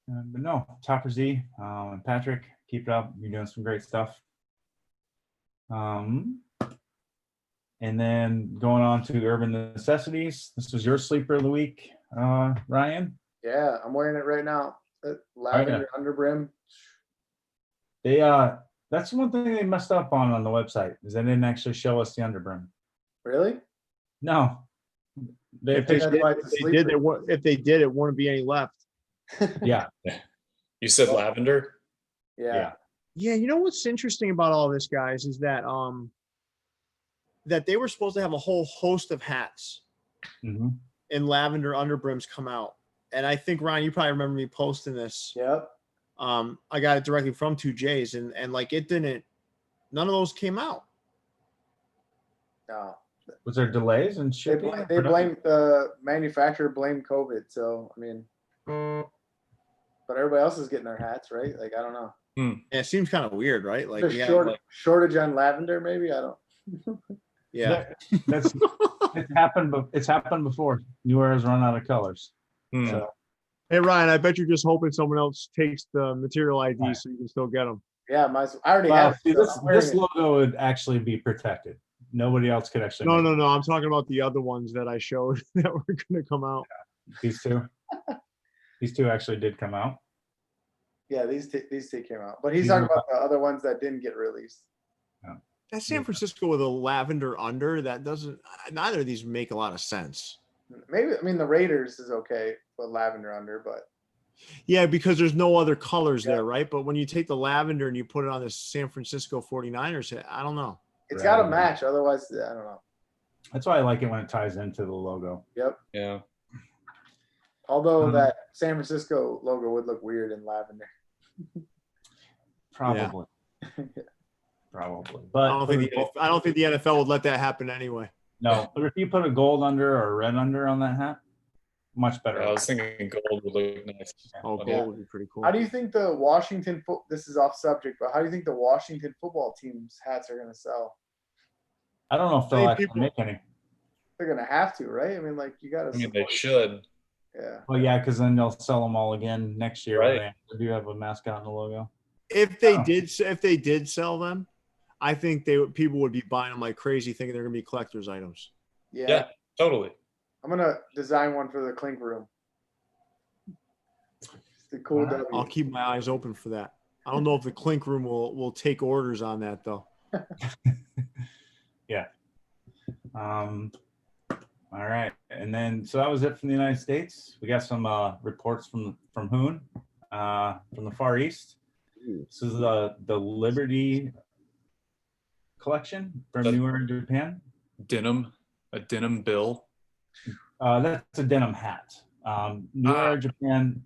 But no, Topper Z and Patrick, keep it up. You're doing some great stuff. And then going on to Urban Necessities. This was your sleeper of the week, Ryan. Yeah, I'm wearing it right now. Lavender underbrim. They that's one thing they messed up on the website is they didn't actually show us the underbrim. Really? No. If they did, it wouldn't be any left. Yeah. You said lavender? Yeah. Yeah, you know what's interesting about all this, guys, is that that they were supposed to have a whole host of hats Mhm. and lavender underbrims come out. And I think, Ryan, you probably remember me posting this. Yep. I got it directly from 2J's and like it didn't, none of those came out. No. Was there delays in shipping? They blame the manufacturer blamed COVID. So I mean, but everybody else is getting their hats, right? Like I don't know. Yeah, it seems kind of weird, right? Like There's shortage on lavender, maybe. I don't. yeah. That's it's happened, but it's happened before. New Era's run out of colors. Hmm. So Hey, Ryan, I bet you're just hoping someone else takes the material ID so you can still get them. Yeah, I already have. see, it, so I'm wearing this it. logo would actually be protected. Nobody else could actually. No, make no, it. no. I'm talking about the other ones that I showed that were going to come out. These two. These two actually did come out. Yeah, these two came out, but he's These talking are- about the other ones that didn't get released. That San Francisco with a lavender under, that doesn't, neither of these make a lot of sense. Maybe I mean the Raiders is okay with lavender under, but Yeah, because there's no other colors Yeah. there, right? But when you take the lavender and you put it on the San Francisco 49ers, I don't know. it's got to match. Otherwise, I don't know. That's why I like it when it ties into the logo. Yep. Yeah. Although that San Francisco logo would look weird in lavender. Probably. Probably. I But don't think the NFL would let that happen anyway. no, but if you put a gold under or a red under on that hat, much better. I was thinking gold would look nice. Oh, But gold yeah. would be pretty cool. How do you think the Washington this is off subject, but how do you think the Washington football team's hats are going to sell? I don't know if they'll think actually people- make any. They're going to have to, right? I mean, like you got to. I mean, they should. Yeah. Well, yeah, because then they'll sell them all again next year. Right. When they do have a mascot and a logo. If they did sell them, I think people would be buying them like crazy, thinking they're going to be collector's items. Yeah. Yeah, totally. I'm going to design one for the Clinkroom. It's the cool All right. W. I'll keep my eyes open for that. I don't know if the Clinkroom will take orders on that though. Yeah. All right, and then so that was it from the United States. We got some reports from Hoon, from the Far East. This is the Liberty collection from New Era Japan. A denim bill. That's a denim hat. New Era Japan,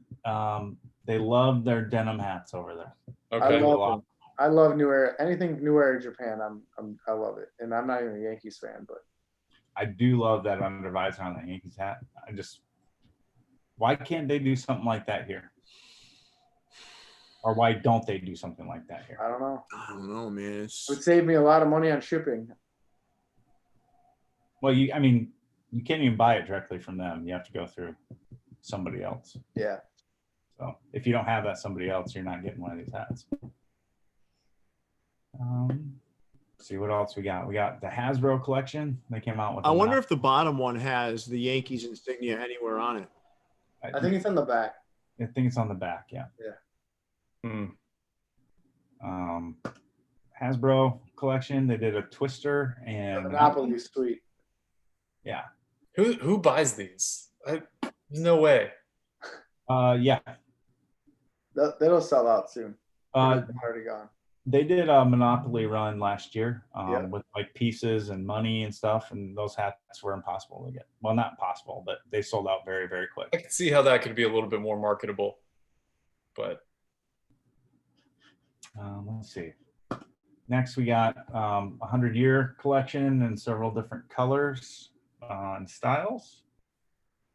they love their denim hats over there. Okay. I love New Era. Anything New Era Japan, I love it. And I'm not even a Yankees fan, but I do love that under visor on the Yankees hat. Why can't they do something like that here? Or why don't they do something like that here? I don't know. I don't know, man. It would save me a lot of money on shipping. Well, you can't even buy it directly from them. You have to go through somebody else. Yeah. So if you don't have that somebody else, you're not getting one of these hats. See what else we got. We got the Hasbro collection. They came out with. I wonder if the bottom one has the Yankees insignia anywhere on it. I think it's on the back. I think it's on the back. Yeah. Hmm. Hasbro collection. They did a Twister The and Monopoly is sweet. Yeah. Who buys these? There's no way. Yeah. That'll sell out soon. Uh, It's already gone. They did a Monopoly run last year Yeah. with like pieces and money and stuff, and those hats were impossible to get. Well, not impossible, but they sold out very, very quick. I can see how that could be a little bit more marketable, but Let's see. Next, we got 100-year collection in several different colors and styles.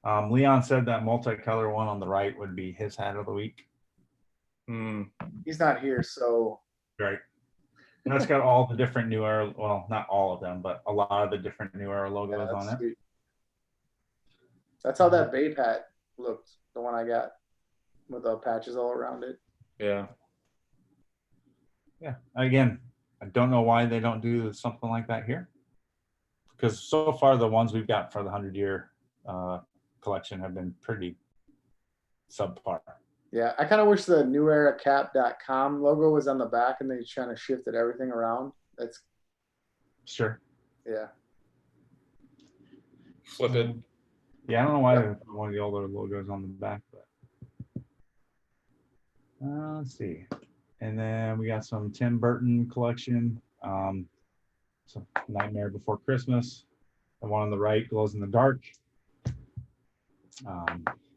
Leon said that multicolor one on the right would be his hat of the week. He's not here, so Right. And that's got all the different New Era, well, not all of them, but a lot of the different New Era logos yeah, on that's it. sweet. That's how that Babe hat looked, the one I got with the patches all around it. yeah. Yeah. Again, I don't know why they don't do something like that here. Because so far the ones we've got for the 100-year collection have been pretty subpar. Yeah, I kind of wish the neweracap.com logo was on the back and they kind of shifted everything around. That's Sure. yeah. Flip it. Yeah, I don't know why one of the older logos on the back, but let's see. And then we got some Tim Burton collection. Some Nightmare Before Christmas. The one on the right glows in the dark. How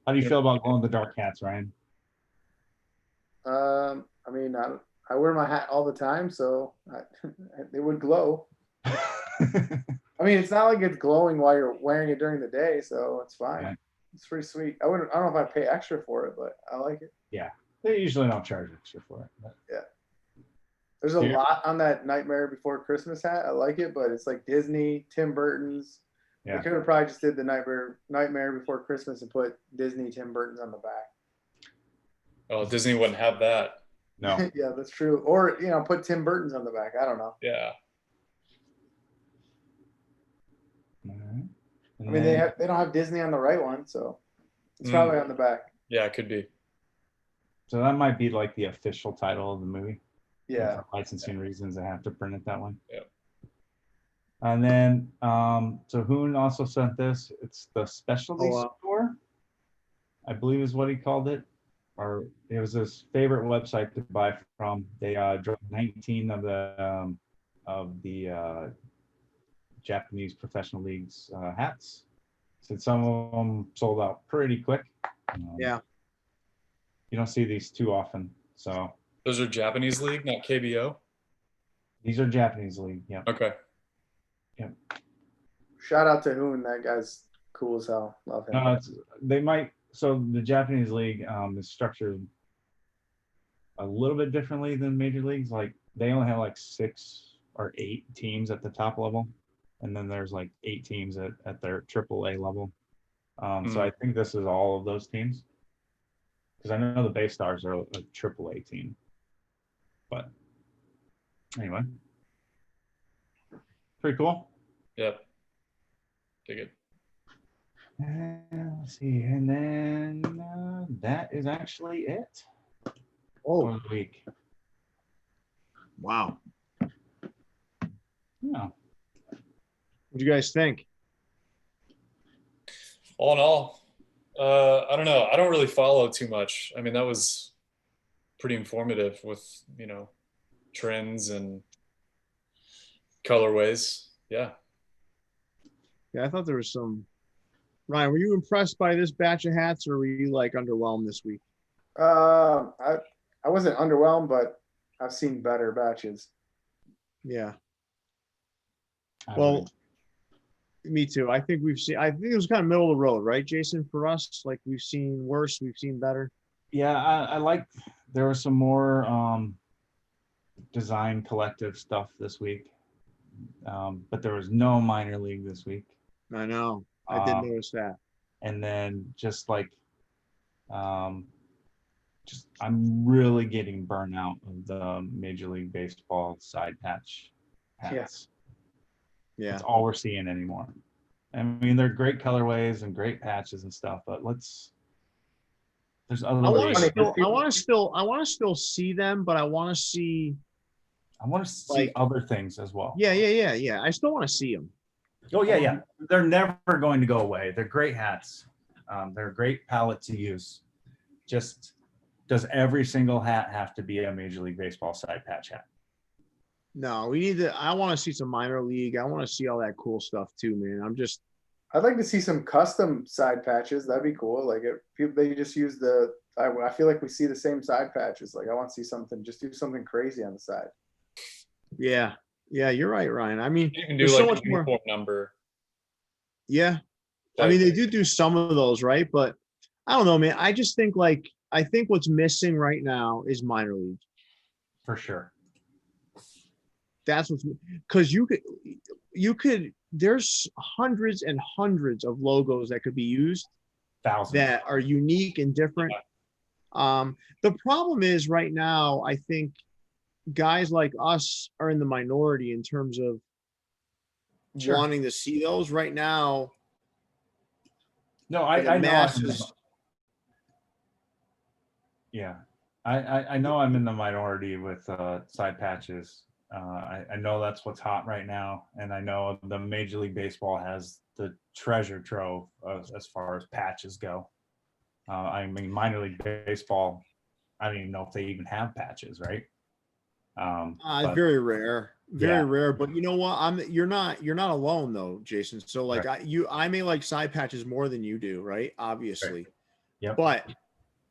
do you feel about glow in the dark hats, Ryan? I mean, I wear my hat all the time, so it would glow. I mean, it's not like it's glowing while you're wearing it during the day, so it's fine. Yeah. It's pretty sweet. I don't know if I pay extra for it, but I like it. Yeah, they usually don't charge extra for it. But. Yeah. There's a lot on that Nightmare Before Christmas hat. I like it, but it's like Disney, Tim Burton's. Yeah. They could have probably just did the Nightmare Before Christmas and put Disney, Tim Burton's on the back. Oh, Disney wouldn't have that. No. Yeah, that's true. Or, put Tim Burton's on the back. I don't know. Yeah. All right. I mean, they don't have Disney on the right one, so it's probably on the back. Yeah, it could be. So that might be like the official title of the movie. Yeah. For licensing reasons, they have to print it that way. Yep. And then, so Hoon also sent this. It's the specialty store, I believe is what he called it. Or it was his favorite website to buy from. They dropped 19 of the Japanese professional leagues hats. Said some of them sold out pretty quick. Yeah. You don't see these too often. So Those are Japanese league, not KBO. these are Japanese league. Yeah. Okay. Yep. Shout out to Hoon. That guy's cool as hell. Love him. They might. So the Japanese league is structured a little bit differently than major leagues. Like they only have like 6 or 8 teams at the top level, and then there's like 8 teams at their AAA level. So I think this is all of those teams, because I know the Bay Stars are a AAA team. But anyway, pretty cool. Yep. Dig it. Let's see, and then that is actually it for the week. Wow. Yeah. What do you guys think? All in all, I don't know. I don't really follow too much. I mean, that was pretty informative with, trends and colorways. Yeah. Yeah, I thought there was some. Ryan, were you impressed by this batch of hats, or were you like underwhelmed this week? I wasn't underwhelmed, but I've seen better batches. Yeah. Well, me too. I think it was kind of middle of the road, right, Jason, for us? Like we've seen worse, we've seen better. Yeah, I like, there was some more design collective stuff this week, but there was no minor league this week. I know. I did notice that. And then just like, I'm really getting burnt out of the Major League Baseball side patch hats. Yeah. That's all we're seeing anymore. I mean, they're great colorways and great patches and stuff, but there's other I ways. want to still see them, but I want to see like, other things as well. Yeah. I still want to see them. Oh yeah. They're never going to go away. They're great hats. They're a great palette to use. Just, does every single hat have to be a Major League Baseball side patch hat? No, we need to. I want to see some minor league. I want to see all that cool stuff too, man. I'd like to see some custom side patches. That'd be cool. Like if people they just use the. I feel like we see the same side patches. Like I want to see something. Just do something crazy on the side. Yeah, you're right, Ryan. I mean, You can do there's so like much a more. uniform number. Yeah, I mean, they do some of those, right? But I don't know, man. I just think I think what's missing right now is minor league. For sure. That's what's because you could. There's hundreds and hundreds of logos that could be used Thousands. that are unique and different. The problem is right now, I think guys like us are in the minority in terms of Sure. wanting to see those right now. No, the I know. masses. Yeah, I know I'm in the minority with side patches. I know that's what's hot right now, and I know the Major League Baseball has the treasure trove as far as patches go. I mean, minor league baseball, I don't even know if they even have patches, right? But Very rare, very Yeah. rare. But you know what? You're not alone though, Jason. So like Right. I may like side patches more than you do, right? Obviously. Yep. But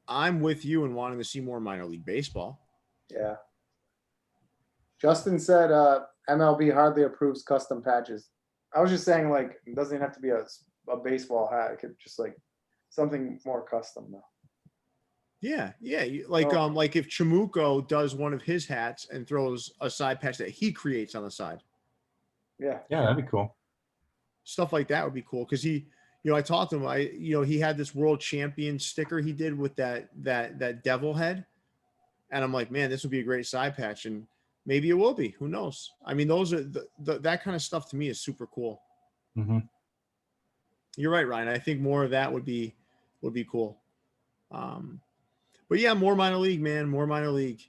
I'm with you in wanting to see more minor league baseball. Yeah. Justin said MLB hardly approves custom patches. I was just saying like it doesn't even have to be a baseball hat. It could just like something more custom though. Yeah. Like if Chamuco does one of his hats and throws a side patch that he creates on the side. Yeah. Yeah, that'd be cool. Stuff like that would be cool because he, I talked to him. He had this world champion sticker he did with that devil head, and I'm like, man, this would be a great side patch, and maybe it will be. Who knows? I mean, those are that kind of stuff to me is super cool. Mm-hmm. You're right, Ryan. I think more of that would be cool. But yeah, more minor league, man. More minor league.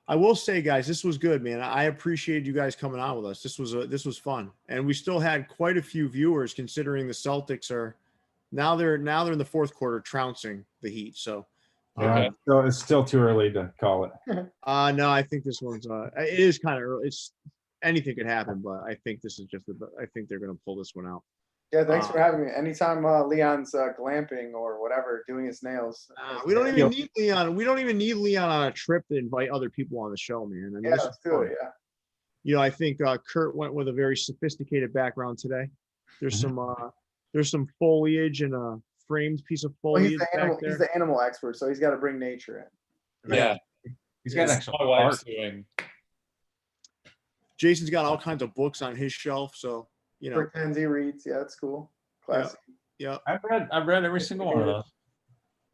I will say, guys, this was good, man. I appreciated you guys coming on with us. This was fun, and we still had quite a few viewers considering the Celtics are now they're in the fourth quarter trouncing the Heat. So, So it's still too early to call it. no, I think this one's it is kind of early. It's anything could happen, but I think this is I think they're going to pull this one out. Yeah, thanks for having me. Anytime Leon's glamping or whatever, doing his nails. We don't even need Leon. We don't even need Leon on a trip to invite other people on the show, man. I mean, Yeah, let's do it. Yeah. I think Kurt went with a very sophisticated background today. There's some foliage and a framed piece of foliage well, he's the animal expert, so he's got to bring nature in. Yeah. He's got actual my wife's art. doing. Jason's got all kinds of books on his shelf, so Pretends he reads. Yeah, that's cool. Classic. Yeah. I've read every single one of those.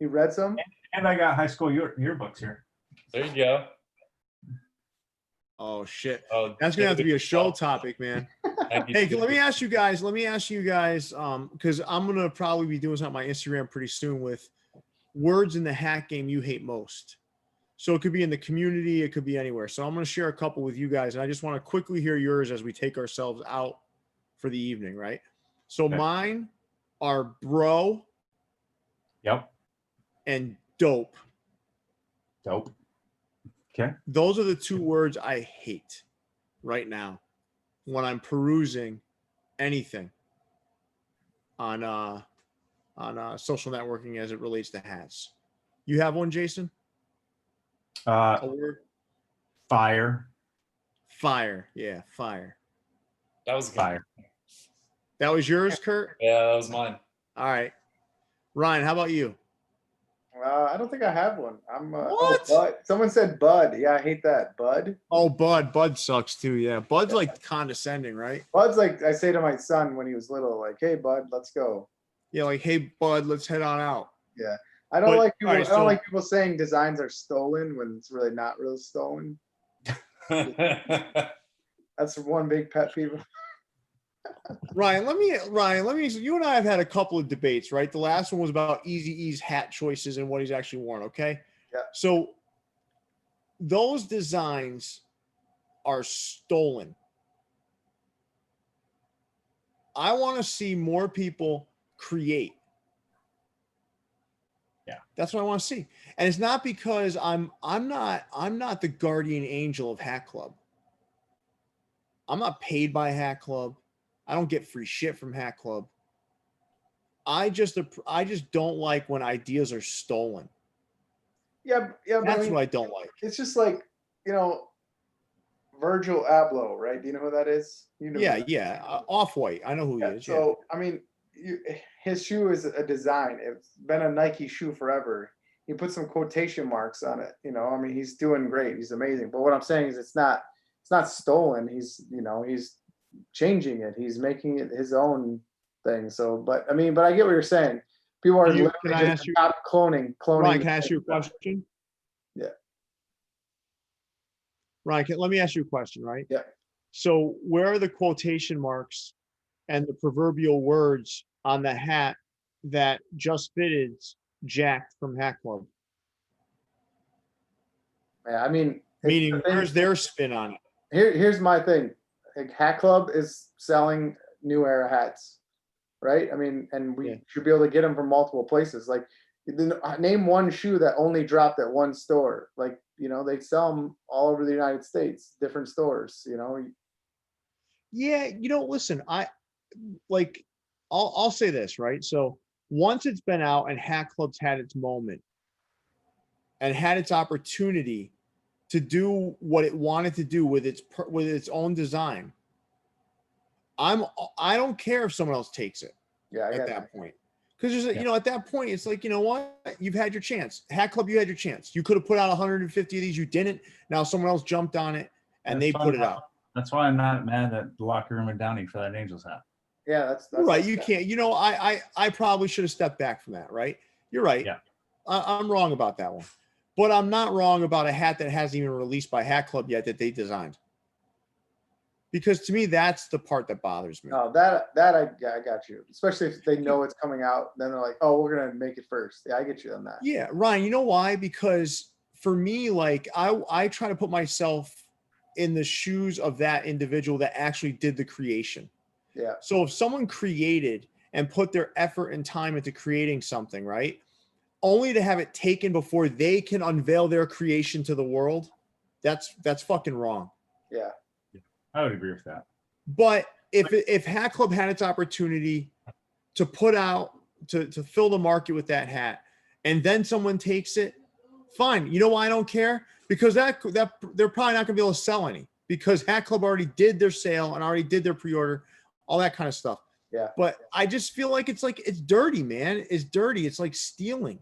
You read some? And I got high school yearbooks here. There you go. Oh shit. Oh, That's gonna have to be a show topic, man. Hey, let me ask you guys, because I'm gonna probably be doing something on my Instagram pretty soon with words in the hat game you hate most. So it could be in the community, it could be anywhere. So I'm gonna share a couple with you guys, and I just want to quickly hear yours as we take ourselves out for the evening, right? So mine are bro. Yep. And dope. Dope. Okay. Those are the two words I hate right now when I'm perusing anything on social networking as it relates to hats. You have one, Jason? A word? Fire. Fire. Yeah, fire. That was Fire. That was yours, Kurt? Yeah, that was mine. All right. Ryan, how about you? I don't think I have one. What? Bud. Someone said Bud. Yeah, I hate that. Bud. Oh, Bud. Bud sucks too. Yeah. Bud's like condescending, right? Bud's like I say to my son when he was little, like, "Hey, Bud, let's go." Yeah, like, "Hey, Bud, let's head on out." Yeah. I don't like people. Right, I don't like people saying designs are stolen when it's really not really stolen. That's one big pet peeve. Ryan, let me. You and I have had a couple of debates, right? The last one was about Eazy-E's hat choices and what he's actually worn. Okay. Yeah. So those designs are stolen. I want to see more people create. Yeah. That's what I want to see. And it's not because I'm not the guardian angel of Hat Club. I'm not paid by Hat Club. I don't get free shit from Hat Club. I just don't like when ideas are stolen. Yeah. That's what I don't like. It's just like, Virgil Abloh, right? Do you know who that is? You know. Yeah. Off-White. I know who he is. Yeah. So, I mean, his shoe is a design. It's been a Nike shoe forever. He put some quotation marks on it. I mean, he's doing great. He's amazing. But what I'm saying is it's not stolen. He's changing it. He's making it his own thing. So, but I get what you're saying. People are literally just stop cloning. Ryan, can I ask you a question? Yeah. Ryan, let me ask you a question, right? Yeah. So where are the quotation marks and the proverbial words on the hat that Just Fitted jacked from Hat Club? Yeah, meaning where's their spin on it? Here's my thing. Like, Hat Club is selling New Era hats, right? And we should be able to get them from multiple places. Like, name one shoe that only dropped at one store. Like, they sell them all over the United States, different stores. Yeah, listen, I'll say this, right? So once it's been out and Hat Club's had its moment and had its opportunity to do what it wanted to do with its own design, I don't care if someone else takes it. Yeah, at that point. Because at that point, it's like, what? You've had your chance. Hat Club, you had your chance. You could have put out 150 of these. You didn't. Now someone else jumped on it and they put it out. That's why I'm not mad at the locker room and Downey for that Angels hat. Yeah, that's right. You can't. I probably should have stepped back from that. Right. You're right. Yeah. I'm wrong about that one, but I'm not wrong about a hat that hasn't even released by Hat Club yet that they designed. Because to me, that's the part that bothers me. Oh, that I got you. Especially if they know it's coming out, then they're like, "Oh, we're gonna make it first." Yeah, I get you on that. Yeah, Ryan. You know why? Because for me, like I try to put myself in the shoes of that individual that actually did the creation. Yeah. So if someone created and put their effort and time into creating something, right, only to have it taken before they can unveil their creation to the world, that's fucking wrong. Yeah. I would agree with that. But if Hat Club had its opportunity to put out to fill the market with that hat, and then someone takes it, fine. You know why I don't care? Because that they're probably not gonna be able to sell any, because Hat Club already did their sale and already did their pre-order, all that kind of stuff. Yeah. But I just feel like it's dirty, man. It's dirty. It's like stealing.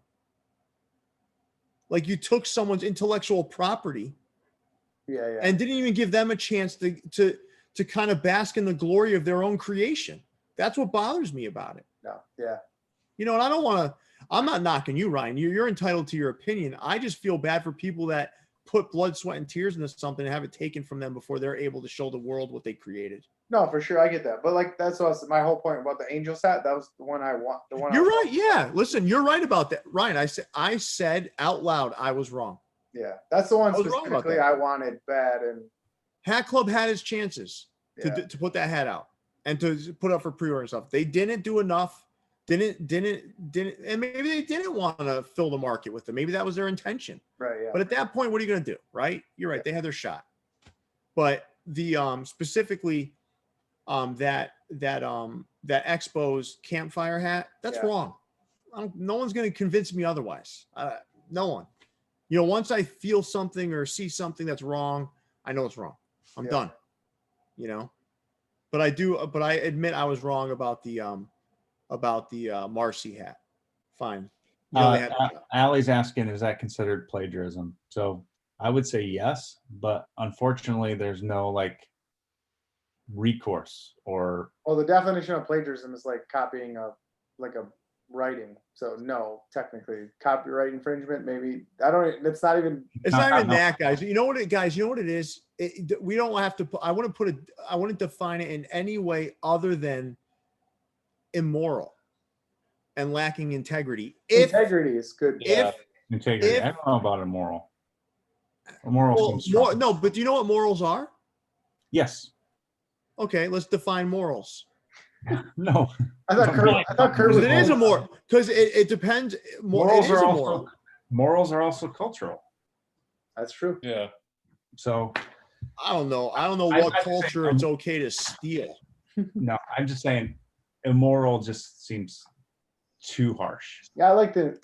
Like you took someone's intellectual property. Yeah. And didn't even give them a chance to kind of bask in the glory of their own creation. That's what bothers me about it. No. Yeah. And I don't want to, I'm not knocking you, Ryan. You're entitled to your opinion. I just feel bad for people that put blood, sweat, and tears into something and have it taken from them before they're able to show the world what they created. No, for sure. I get that. But like, that's what my whole point about the Angels hat. That was the one I want. The one you're right. Yeah. Listen, you're right about that. Ryan, I said out loud, I was wrong. Yeah. That's the one specifically I wanted bad. And Hat Club had its chances to put that hat out and to put up for pre-order and stuff. They didn't do enough. Didn't, and maybe they didn't want to fill the market with them. Maybe that was their intention. Right. Yeah. But at that point, what are you going to do? Right. You're right. Yeah. They had their shot. But the specifically that Expo's campfire hat, that's wrong. No one's going to convince me otherwise. No one. Once I feel something or see something that's wrong, I know it's wrong. I'm done. But I admit I was wrong about the Marcy hat. Fine. Allie's asking, is that considered plagiarism? So I would say yes, but unfortunately there's no recourse or. Well, the definition of plagiarism is like copying a writing. So no, technically copyright infringement, maybe. It's not even that, guys. You know what it is? We don't have to I want to define it in any way other than immoral and lacking integrity. Integrity is good. Integrity. I don't know about immoral. Immoral. No, but do you know what morals are? Yes. Okay, let's define morals. No. I thought Kurt was. It is immoral because it depends. Morals are also cultural. That's true. Yeah. So I don't know. I don't know I'm what not saying culture it's okay to steal. No, I'm just saying immoral just seems too harsh. Yeah, I like the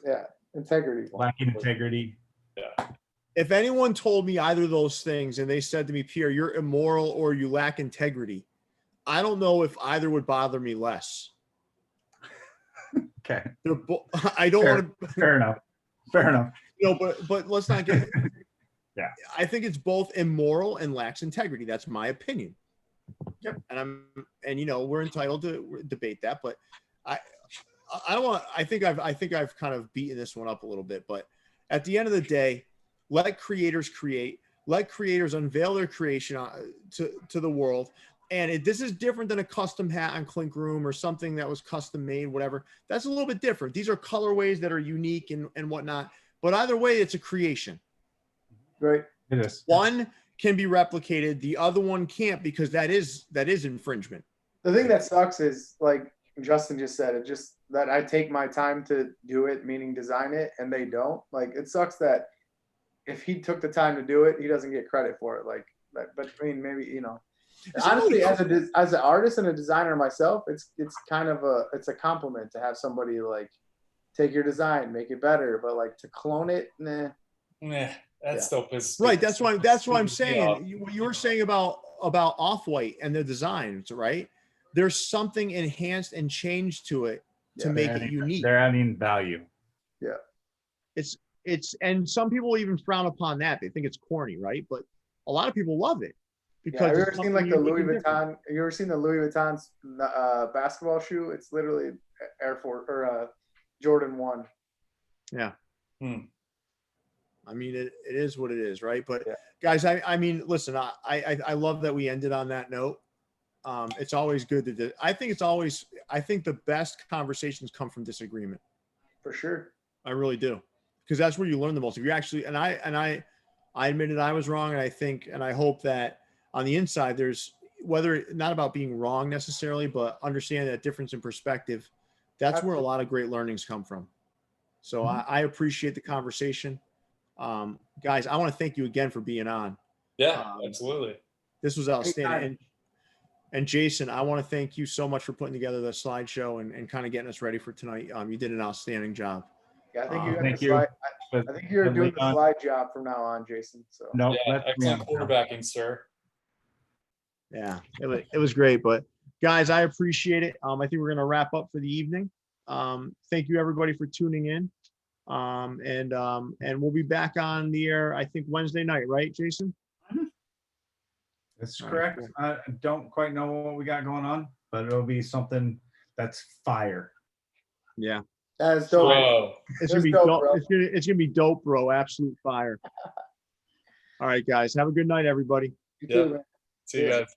integrity one. Lacking integrity. Yeah. If anyone told me either of those things and they said to me, Pierre, you're immoral or you lack integrity, I don't know if either would bother me less. Okay, They're I don't Fair. want to, fair enough. Fair enough. but let's not get. Yeah. I think it's both immoral and lacks integrity. That's my opinion. Yep. And we're entitled to debate that, but I don't want. I think I've kind of beaten this one up a little bit, but at the end of the day, let creators create. Let creators unveil their creation to the world. And this is different than a custom hat on Clinkroom or something that was custom made, whatever. That's a little bit different. These are colorways that are unique and whatnot. But either way, it's a creation. Right. It is. One can be replicated. The other one can't because that is infringement. The thing that sucks is, like Justin just said, it just that I take my time to do it, meaning design it, and they don't. Like, it sucks that if he took the time to do it, he doesn't get credit for it. Like, but I mean, maybe, honestly, as an artist and a designer myself, it's kind of a compliment to have somebody like take your design, make it better, but like to clone it, nah. That still pisses Right. That's why I'm saying me you were saying about Off-White and the designs, right? There's something enhanced and changed to it to make it unique. They're adding value. Yeah. And some people even frown upon that. They think it's corny, right? But a lot of people love it. Have you ever seen like the Louis Vuitton? Have you ever seen the Louis Vuitton's basketball shoe? It's literally Air Force or Jordan 1. Yeah. I mean, it is what it is, right? But yeah. Guys, I mean, listen, I love that we ended on that note. It's always good to do. I think the best conversations come from disagreement. For sure. I really do. Because that's where you learn the most. If you actually, and I admitted I was wrong. And I hope that on the inside, there's whether not about being wrong necessarily, but understanding that difference in perspective. That's where a lot of great learnings come from. So I appreciate the conversation. Guys, I want to thank you again for being on. Yeah, absolutely. This was outstanding. And Jason, I want to thank you so much for putting together the slideshow and kind of getting us ready for tonight. You did an outstanding job. Yeah, I think you thank you. I think you're doing the slide job from now on, Jason. So no, Yeah, excellent quarterbacking, sir. Yeah, it was great. But guys, I appreciate it. I think we're going to wrap up for the evening. Thank you everybody for tuning in. And we'll be back on the air, I think Wednesday night, right, Jason? That's correct. I don't quite know what we got going on, but it'll be something that's fire. Yeah. That's dope. Whoa. It's gonna be dope. It's gonna be dope, bro. Absolute fire. All right, guys. Have a good night, everybody. You too, man. See you guys.